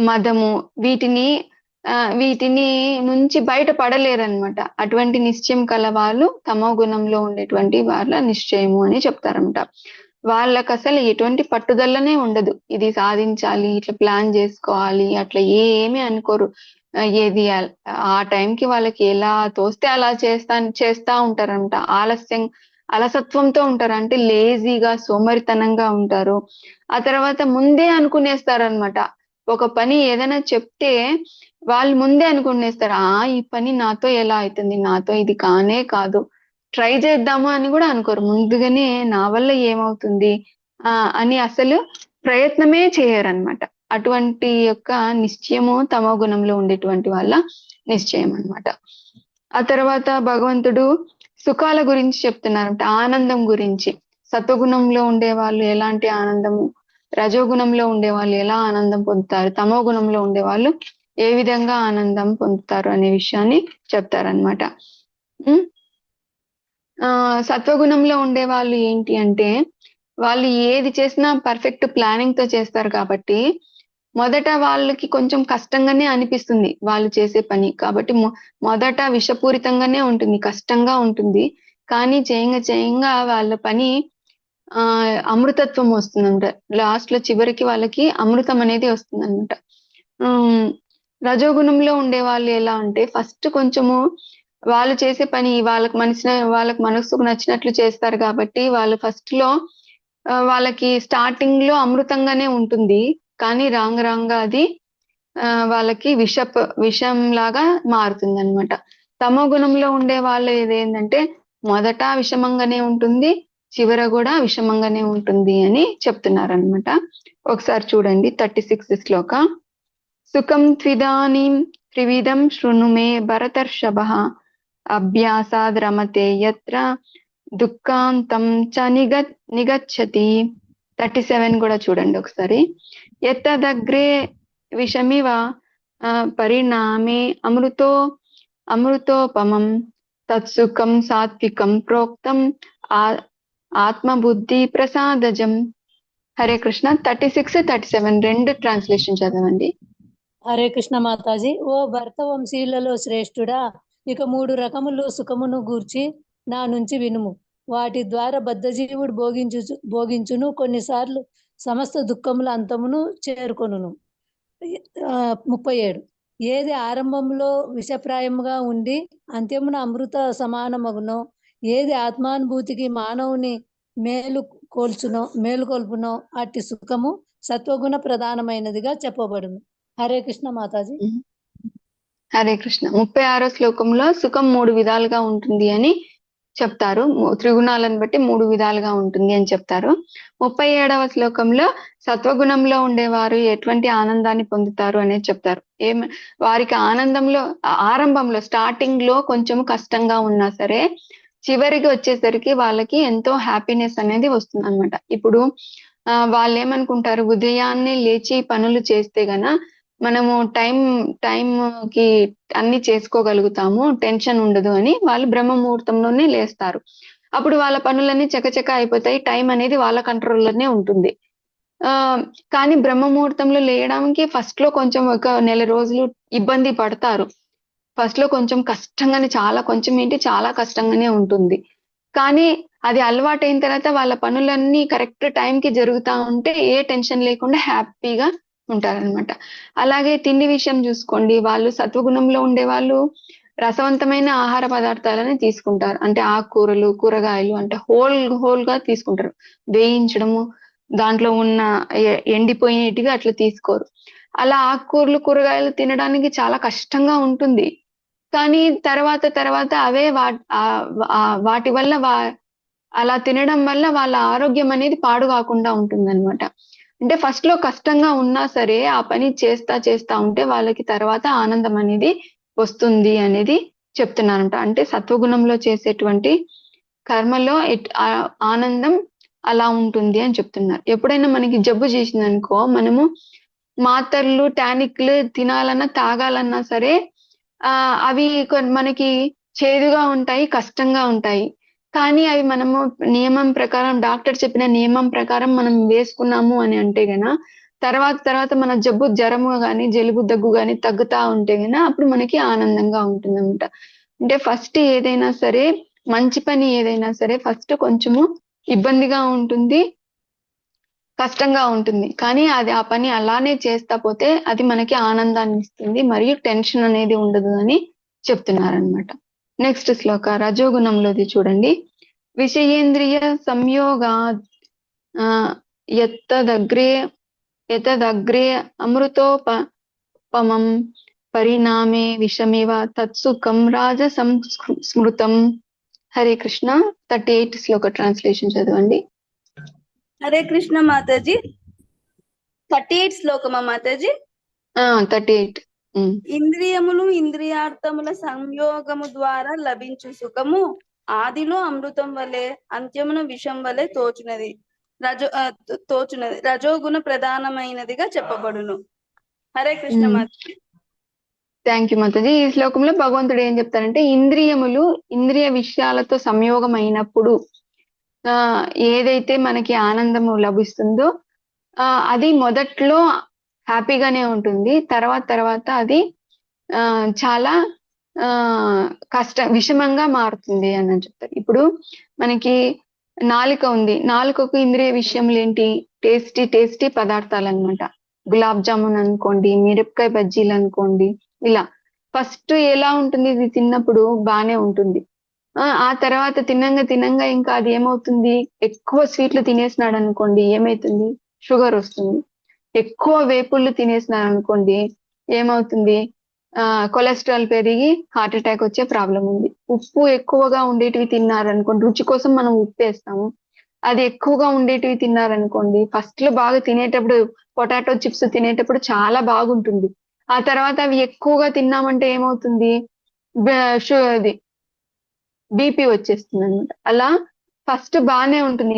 మదము, వీటిని నుంచి బయట పడలేరనమాట. అటువంటి నిశ్చయం కల వాళ్ళు తమో గుణంలో ఉండేటువంటి వాళ్ళ నిశ్చయము అని చెప్తారనమాట. వాళ్ళకి అసలు ఎటువంటి పట్టుదలనే ఉండదు, ఇది సాధించాలి, ఇట్లా ప్లాన్ చేసుకోవాలి, అట్లా ఏమీ అనుకోరు. ఏది ఆ టైంకి వాళ్ళకి ఎలా తోస్తే అలా చేస్తా ఉంటారంట. అలసత్వంతో ఉంటారు, అంటే లేజీగా సోమరితనంగా ఉంటారు. ఆ తర్వాత ముందే అనుకునేస్తారనమాట. ఒక పని ఏదైనా చెప్తే వాళ్ళు ముందే అనుకునేస్తారు, ఈ పని నాతో ఎలా అవుతుంది, నాతో ఇది కానే కాదు, ట్రై చేద్దాము అని కూడా అనుకోరు. ముందుగానే నా వల్ల ఏమవుతుంది అని అసలు ప్రయత్నమే చేయరనమాట. అటువంటి యొక్క నిశ్చయము తమో గుణంలో ఉండేటువంటి వాళ్ళ నిశ్చయం అన్నమాట. ఆ తర్వాత భగవంతుడు సుఖాల గురించి చెప్తున్నారంట, ఆనందం గురించి. సత్వగుణంలో ఉండే వాళ్ళు ఎలాంటి ఆనందము, రజోగుణంలో ఉండే వాళ్ళు ఎలా ఆనందం పొందుతారు, తమో గుణంలో ఉండే వాళ్ళు ఏ విధంగా ఆనందం పొందుతారు అనే విషయాన్ని చెప్తారనమాట. సత్వగుణంలో ఉండే వాళ్ళు ఏంటి అంటే వాళ్ళు ఏది చేసినా పర్ఫెక్ట్ ప్లానింగ్ తో చేస్తారు కాబట్టి మొదట వాళ్ళకి కొంచెం కష్టంగానే అనిపిస్తుంది వాళ్ళు చేసే పని. కాబట్టి మొదట విషపూరితంగానే ఉంటుంది, కష్టంగా ఉంటుంది. కానీ చేయంగా వాళ్ళ పని అమృతత్వం వస్తుందంట. లాస్ట్ లో చివరికి వాళ్ళకి అమృతం అనేది వస్తుంది అనమాట. రజోగుణంలో ఉండే వాళ్ళు ఎలా అంటే ఫస్ట్ కొంచెము వాళ్ళు చేసే పని వాళ్ళకి మనసుకు నచ్చినట్లు చేస్తారు కాబట్టి వాళ్ళు ఫస్ట్ లో వాళ్ళకి స్టార్టింగ్ లో అమృతంగానే ఉంటుంది, కానీ రాంగ అది వాళ్ళకి విషం లాగా మారుతుంది అనమాట. తమో గుణంలో ఉండే వాళ్ళు ఏదేంటంటే మొదట విషమంగానే ఉంటుంది, చివర కూడా విషమంగానే ఉంటుంది అని చెప్తున్నారనమాట. ఒకసారి చూడండి 36 శ్లోక. సుఖం త్విదానీం త్రివిధం శృణు మే భరతర్షభః అభ్యాసాద్ రమతే యత్ర దుఃఖాంతం చ నిగచ్చతి. 37 కూడా చూడండి ఒకసారి. ఎత్తదగ్రే విషమివ పరిణామే అమృతోపమం తత్సుఖం సాత్వికం ప్రోక్తం ఆత్మబుద్ధి ప్రసాదజం. హరే కృష్ణ. 36, 37 రెండు ట్రాన్స్లేషన్ చదవండి. హరే కృష్ణ మాతాజీ. ఓ భర్త వంశీయులలో శ్రేష్ఠుడా, ఇక 3 రకములు సుఖమును గూర్చి నా నుంచి వినుము. వాటి ద్వారా బద్ధజీవుడు భోగించును, కొన్నిసార్లు సమస్త దుఃఖముల అంతమును చేరుకొనును. 37. ఏది ఆరంభంలో విషప్రాయముగా ఉండి అంత్యమున అమృత సమానమగునో, ఏది ఆత్మానుభూతికి మానవుని మేలుకొల్పునో అట్టి సుఖము సత్వగుణ ప్రధానమైనదిగా చెప్పబడును. హరే కృష్ణ మాతాజీ. హరే కృష్ణ. 36వ శ్లోకంలో సుఖం 3 విధాలుగా ఉంటుంది అని చెప్తారు. త్రిగుణాలను బట్టి 3 విధాలుగా ఉంటుంది అని చెప్తారు. 37వ శ్లోకంలో సత్వగుణంలో ఉండేవారు ఎటువంటి ఆనందాన్ని పొందుతారు అనేది చెప్తారు. వారికి ఆనందంలో ఆరంభంలో స్టార్టింగ్ లో కొంచెం కష్టంగా ఉన్నా సరే చివరికి వచ్చేసరికి వాళ్ళకి ఎంతో హ్యాపీనెస్ అనేది వస్తుంది అనమాట. ఇప్పుడు వాళ్ళు ఏమనుకుంటారు, ఉదయాన్నే లేచి పనులు చేస్తే గన మనము టైంకి అన్ని చేసుకోగలుగుతాము, టెన్షన్ ఉండదు అని వాళ్ళు బ్రహ్మ ముహూర్తంలోనే లేస్తారు. అప్పుడు వాళ్ళ పనులన్నీ చకచక అయిపోతాయి, టైం అనేది వాళ్ళ కంట్రోల్లోనే ఉంటుంది. కానీ బ్రహ్మ ముహూర్తంలో లేయడానికి ఫస్ట్ లో కొంచెం ఒక నెల రోజులు ఇబ్బంది పడతారు. ఫస్ట్ లో కొంచెం కష్టంగానే, చాలా కష్టంగానే ఉంటుంది. కానీ అది అలవాటైన తర్వాత వాళ్ళ పనులన్నీ కరెక్ట్ టైంకి జరుగుతా ఉంటే ఏ టెన్షన్ లేకుండా హ్యాపీగా ఉంటారనమాట. అలాగే తిండి విషయం చూసుకోండి, వాళ్ళు సత్వగుణంలో ఉండే వాళ్ళు రసవంతమైన ఆహార పదార్థాలని తీసుకుంటారు. అంటే ఆకుకూరలు, కూరగాయలు అంటే హోల్ గా తీసుకుంటారు. వేయించడము, దాంట్లో ఉన్న ఎండిపోయినట్టుగా అట్లా తీసుకోరు. అలా ఆకుకూరలు, కూరగాయలు తినడానికి చాలా కష్టంగా ఉంటుంది. కానీ తర్వాత అవే వాటి వల్ల అలా తినడం వల్ల వాళ్ళ ఆరోగ్యం అనేది పాడు కాకుండా ఉంటుందన్నమాట. అంటే ఫస్ట్ లో కష్టంగా ఉన్నా సరే ఆ పని చేస్తా ఉంటే వాళ్ళకి తర్వాత ఆనందం అనేది వస్తుంది అనేది చెప్తున్నారంట. అంటే సత్వగుణంలో చేసేటువంటి కర్మలో ఆనందం అలా ఉంటుంది అని చెప్తున్నారు. ఎప్పుడైనా మనకి జబ్బు చేసిందనుకో, మనము మాత్రలు, టానిక్లు తినాలన్నా తాగాలన్నా సరే అవి మనకి చేదుగా ఉంటాయి, కష్టంగా ఉంటాయి. కానీ అవి మనము నియమం ప్రకారం, డాక్టర్ చెప్పిన నియమం ప్రకారం మనం వేసుకున్నాము అని అంటే గన తర్వాత మన జ్వరము గాని, జలుబు, దగ్గు గాని తగ్గుతా ఉంటే గన అప్పుడు మనకి ఆనందంగా ఉంటుందన్నమాట. అంటే ఫస్ట్ ఏదైనా సరే, మంచి పని ఏదైనా సరే ఫస్ట్ కొంచెము ఇబ్బందిగా ఉంటుంది, కష్టంగా ఉంటుంది. కానీ ఆ పని అలానే చేస్తా పోతే అది మనకి ఆనందాన్ని ఇస్తుంది, మరియు టెన్షన్ అనేది ఉండదు అని చెప్తున్నారనమాట. నెక్స్ట్ శ్లోక రజోగుణంలోది చూడండి. విషయేంద్రియ సంయోగా యతదగ్రే అమృతోపమం పరిణామే విషమివ తత్సుఖం రాజసంస్మృతం. హరే కృష్ణ. 38 శ్లోక ట్రాన్స్లేషన్ చదవండి. హరే కృష్ణ మాతాజీ. 38 శ్లోకమా మాతాజీ? 38. ఇంద్రియములు, ఇంద్రియార్థముల సంయోగము ద్వారా లభించు సుఖము ఆదిలో అమృతం వలె, అంత్యమున విషం వలె తోచునది రజోగుణ ప్రధానమైనదిగా చెప్పబడును. హరే కృష్ణ మాతాజీ. Thank you Mataji. ఈ శ్లోకంలో భగవంతుడు ఏం చెప్తారంటే, ఇంద్రియములు ఇంద్రియ విషయాలతో సంయోగం అయినప్పుడు ఏదైతే మనకి ఆనందము లభిస్తుందో అది మొదట్లో హ్యాపీగానే ఉంటుంది, తర్వాత అది చాలా విషమంగా మారుతుంది అని చెప్తారు. ఇప్పుడు మనకి నాలుక ఉంది, నాలుకకు ఇంద్రియ విషయములు ఏంటి? టేస్టీ పదార్థాలు అన్నమాట. గులాబ్ జామున్ అనుకోండి, మిరపకాయ బజ్జీలు అనుకోండి, ఇలా ఫస్ట్ ఎలా ఉంటుంది, ఇది తిన్నప్పుడు బానే ఉంటుంది. ఆ తర్వాత తినంగా ఇంకా అది ఏమవుతుంది, ఎక్కువ స్వీట్లు తినేసినాడు అనుకోండి, ఏమైతుంది, షుగర్ వస్తుంది. ఎక్కువ వేపుళ్ళు తినేసినాడు అనుకోండి, ఏమవుతుంది, కొలెస్ట్రాల్ పెరిగి హార్ట్ అటాక్ వచ్చే ప్రాబ్లం ఉంది. ఉప్పు ఎక్కువగా ఉండేటివి తిన్నారనుకోండి, రుచి కోసం మనం ఉప్పు వేస్తాము, అది ఎక్కువగా ఉండేటివి తిన్నారనుకోండి, ఫస్ట్ లో బాగా తినేటప్పుడు, పొటాటో చిప్స్ తినేటప్పుడు చాలా బాగుంటుంది. ఆ తర్వాత అవి ఎక్కువగా తిన్నామంటే ఏమవుతుంది, బీపీ వచ్చేస్తుంది అనమాట. అలా ఫస్ట్ బానే ఉంటుంది,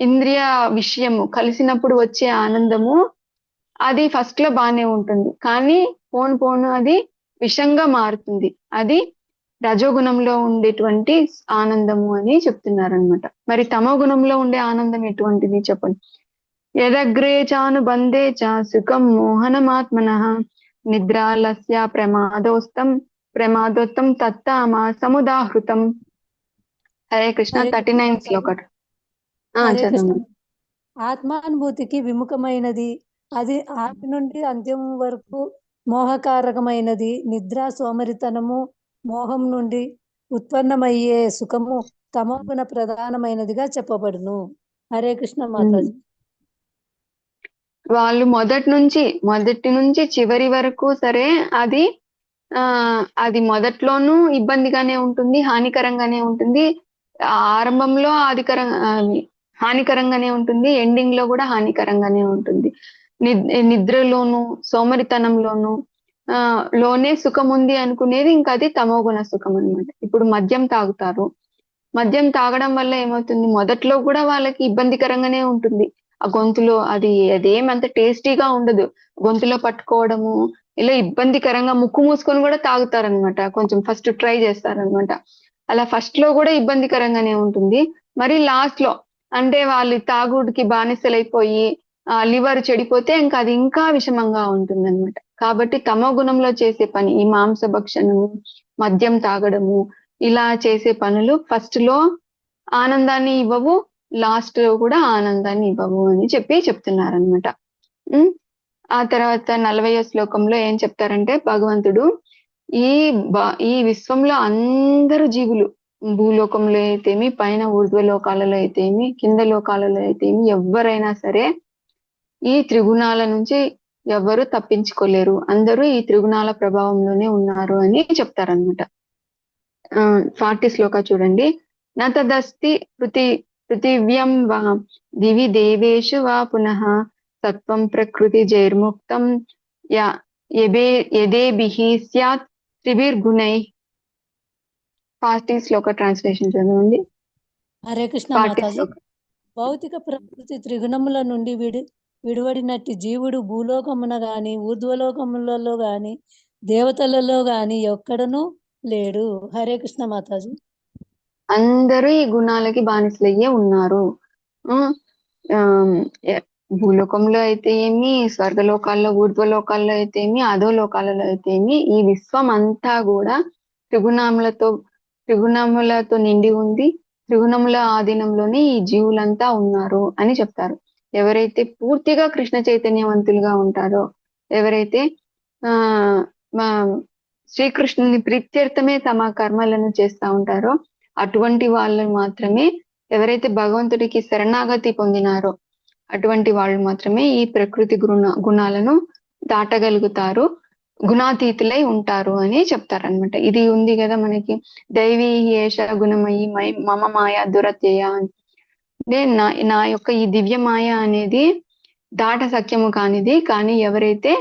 ఇంద్రియ విషయము కలిసినప్పుడు వచ్చే ఆనందము అది ఫస్ట్ లో బానే ఉంటుంది. కానీ పోను అది విషంగా మారుతుంది. అది రజోగుణంలో ఉండేటువంటి ఆనందము అని చెప్తున్నారనమాట. మరి తమో గుణంలో ఉండే ఆనందం ఎటువంటిది చెప్పండి. యదగ్రే చానుబంధే చ సుఖం మోహనమాత్మనః నిద్రాలస్య ప్రమాదోత్తం తత్తామ సముదాహృతం. హరే కృష్ణ. 39 శ్లోక చదవండి. ఆత్మానుభూతికి విముఖమైనది, అది ఆది నుండి అంత్యం వరకు మోహకారకమైనది. నిద్ర, సోమరితనము, మోహం నుండి ఉత్పన్నమయ్యే సుఖము తమోగుణ ప్రధానమైనదిగా చెప్పబడును. హరే కృష్ణ మాతాజీ. వాళ్ళు మొదటి నుంచి చివరి వరకు సరే అది అది మొదట్లోనూ ఇబ్బందిగానే ఉంటుంది, హానికరంగానే ఉంటుంది. ఆరంభంలో హానికరంగానే ఉంటుంది, ఎండింగ్ లో కూడా హానికరంగానే ఉంటుంది. నిద్రలోను సోమరితనంలోను లోనే సుఖం ఉంది అనుకునేది ఇంకా అది తమోగుణ సుఖం అన్నమాట. ఇప్పుడు మద్యం తాగుతారు, మద్యం తాగడం వల్ల ఏమవుతుంది, మొదట్లో కూడా వాళ్ళకి ఇబ్బందికరంగానే ఉంటుంది. ఆ గొంతులో అదేమంత టేస్టీగా ఉండదు, గొంతులో పట్టుకోవడము ఇలా ఇబ్బందికరంగా ముక్కు మూసుకొని కూడా తాగుతారనమాట. కొంచెం ఫస్ట్ ట్రై చేస్తారనమాట. అలా ఫస్ట్ లో కూడా ఇబ్బందికరంగానే ఉంటుంది. మరి లాస్ట్ లో అంటే వాళ్ళు తాగుడికి బానిసలైపోయి లివర్ చెడిపోతే ఇంకా అది ఇంకా విషమంగా ఉంటుంది అనమాట. కాబట్టి తమో గుణంలో చేసే పని ఈ మాంసభక్షణము, మద్యం తాగడము ఇలా చేసే పనులు ఫస్ట్ లో ఆనందాన్ని ఇవ్వవు, లాస్ట్ లో కూడా ఆనందాన్ని ఇవ్వవు అని చెప్తున్నారనమాట. ఆ తర్వాత 40వ శ్లోకంలో ఏం చెప్తారంటే భగవంతుడు ఈ విశ్వంలో అందరు జీవులు, భూలోకంలో అయితేమి, పైన ఊర్ధ్వలోకాలలో అయితేమి, కింద లోకాలలో అయితేమి, ఎవరైనా సరే ఈ త్రిగుణాల నుంచి ఎవరు తప్పించుకోలేరు, అందరూ ఈ త్రిగుణాల ప్రభావంలోనే ఉన్నారు అని చెప్తారనమాట. 40 శ్లోక చూడండి. నతదస్తి పృథివ్యం వా దివి దేవేషు వా పునః సత్వం ప్రకృతి జైర్ముక్తం యదేభిః స్యాత్ త్రిభిర్గుణై. 40 శ్లోక ట్రాన్స్లేషన్ చదవండి. హరే కృష్ణ మాతాజీ. భౌతిక ప్రకృతి త్రిగుణముల నుండి విడివడినట్టి జీవుడు భూలోకమున గాని, ఊర్ధ్వలోకములలో గాని, దేవతలలో గాని ఎక్కడనూ లేడు. హరే కృష్ణ మాతాజీ. అందరూ ఈ గుణాలకి బానిసలయ్యే ఉన్నారు. భూలోకంలో అయితే ఏమి, స్వర్గలోకాల్లో, ఊర్ధ్వలోకాల్లో అయితే ఏమి, అధో లోకాలలో అయితే ఏమి, ఈ విశ్వం అంతా కూడా త్రిగుణములతో నిండి ఉంది. త్రిగుణముల ఆధీనంలోనే ఈ జీవులంతా ఉన్నారు అని చెప్తారు. ఎవరైతే పూర్తిగా కృష్ణ చైతన్యవంతులుగా ఉంటారో, ఎవరైతే శ్రీకృష్ణుని ప్రీత్యర్థమే తమ కర్మలను చేస్తూ ఉంటారో అటువంటి వాళ్ళు మాత్రమే, ఎవరైతే భగవంతుడికి శరణాగతి పొందినారో అటువంటి వాళ్ళు మాత్రమే ఈ ప్రకృతి గుణాలను దాటగలుగుతారు, గుణాతీతులై ఉంటారు అని చెప్తారనమాట. ఇది ఉంది కదా మనకి, దైవీ ఏష గుణమయి మమ మాయ దురత్యయ అంటే నా యొక్క ఈ దివ్య మాయ అనేది దాట సఖ్యము కానిది, కానీ ఎవరైతే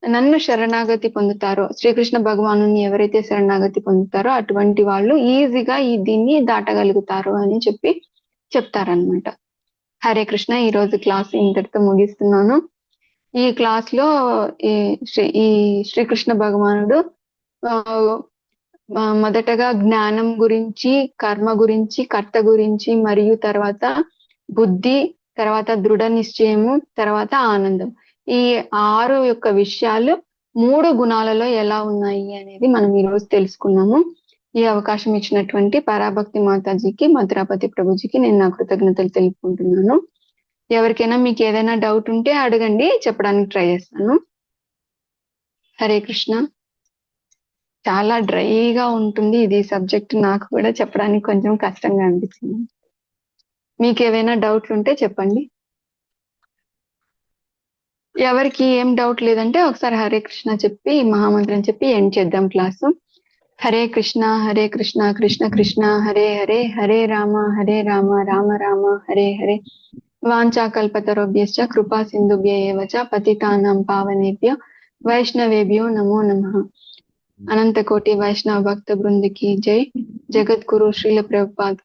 నన్ను శరణాగతి పొందుతారో, శ్రీకృష్ణ భగవాను ఎవరైతే శరణాగతి పొందుతారో అటువంటి వాళ్ళు ఈజీగా దీన్ని దాటగలుగుతారు అని చెప్తారనమాట. హరే కృష్ణ. ఈ రోజు క్లాస్ ఇంతటితో ముగిస్తున్నాను. ఈ క్లాస్ లో ఈ శ్రీకృష్ణ భగవానుడు మొదటగా జ్ఞానం గురించి, కర్మ గురించి, కర్త గురించి, మరియు తర్వాత బుద్ధి, తర్వాత దృఢ నిశ్చయము, తర్వాత ఆనందం, ఈ 6 యొక్క విషయాలు 3 గుణాలలో ఎలా ఉన్నాయి అనేది మనం ఈరోజు తెలుసుకున్నాము. ఈ అవకాశం ఇచ్చినటువంటి పరాభక్తి మాతాజీకి, మధురాపతి ప్రభుజీకి నేను నా కృతజ్ఞతలు తెలుపుకుంటున్నాను. ఎవరికైనా మీకు ఏదైనా డౌట్ ఉంటే అడగండి, చెప్పడానికి ట్రై చేస్తాను. హరే కృష్ణ. చాలా డ్రైగా ఉంటుంది ఇది సబ్జెక్ట్, నాకు కూడా చెప్పడానికి కొంచెం కష్టంగా అనిపించింది. మీకు ఏవైనా డౌట్లు ఉంటే చెప్పండి. ఎవరికి ఏం డౌట్ లేదంటే ఒకసారి హరే కృష్ణ చెప్పి మహామంత్రం చెప్పి ఎండ్ చేద్దాం క్లాసు. హరే కృష్ణ కృష్ణ కృష్ణ హరే హరే, హరే రామ రామ రామ హరే హరే. వాంఛాకల్పతరుభ్యశ్చ కృపా సింధుభ్య ఏవ చ పతితానాం పావనేభ్యో వైష్ణవేభ్యో నమో నమః. అనంత కోటి వైష్ణవ భక్త బృందకి జై. జగద్గురు శ్రీల ప్రభుపాద్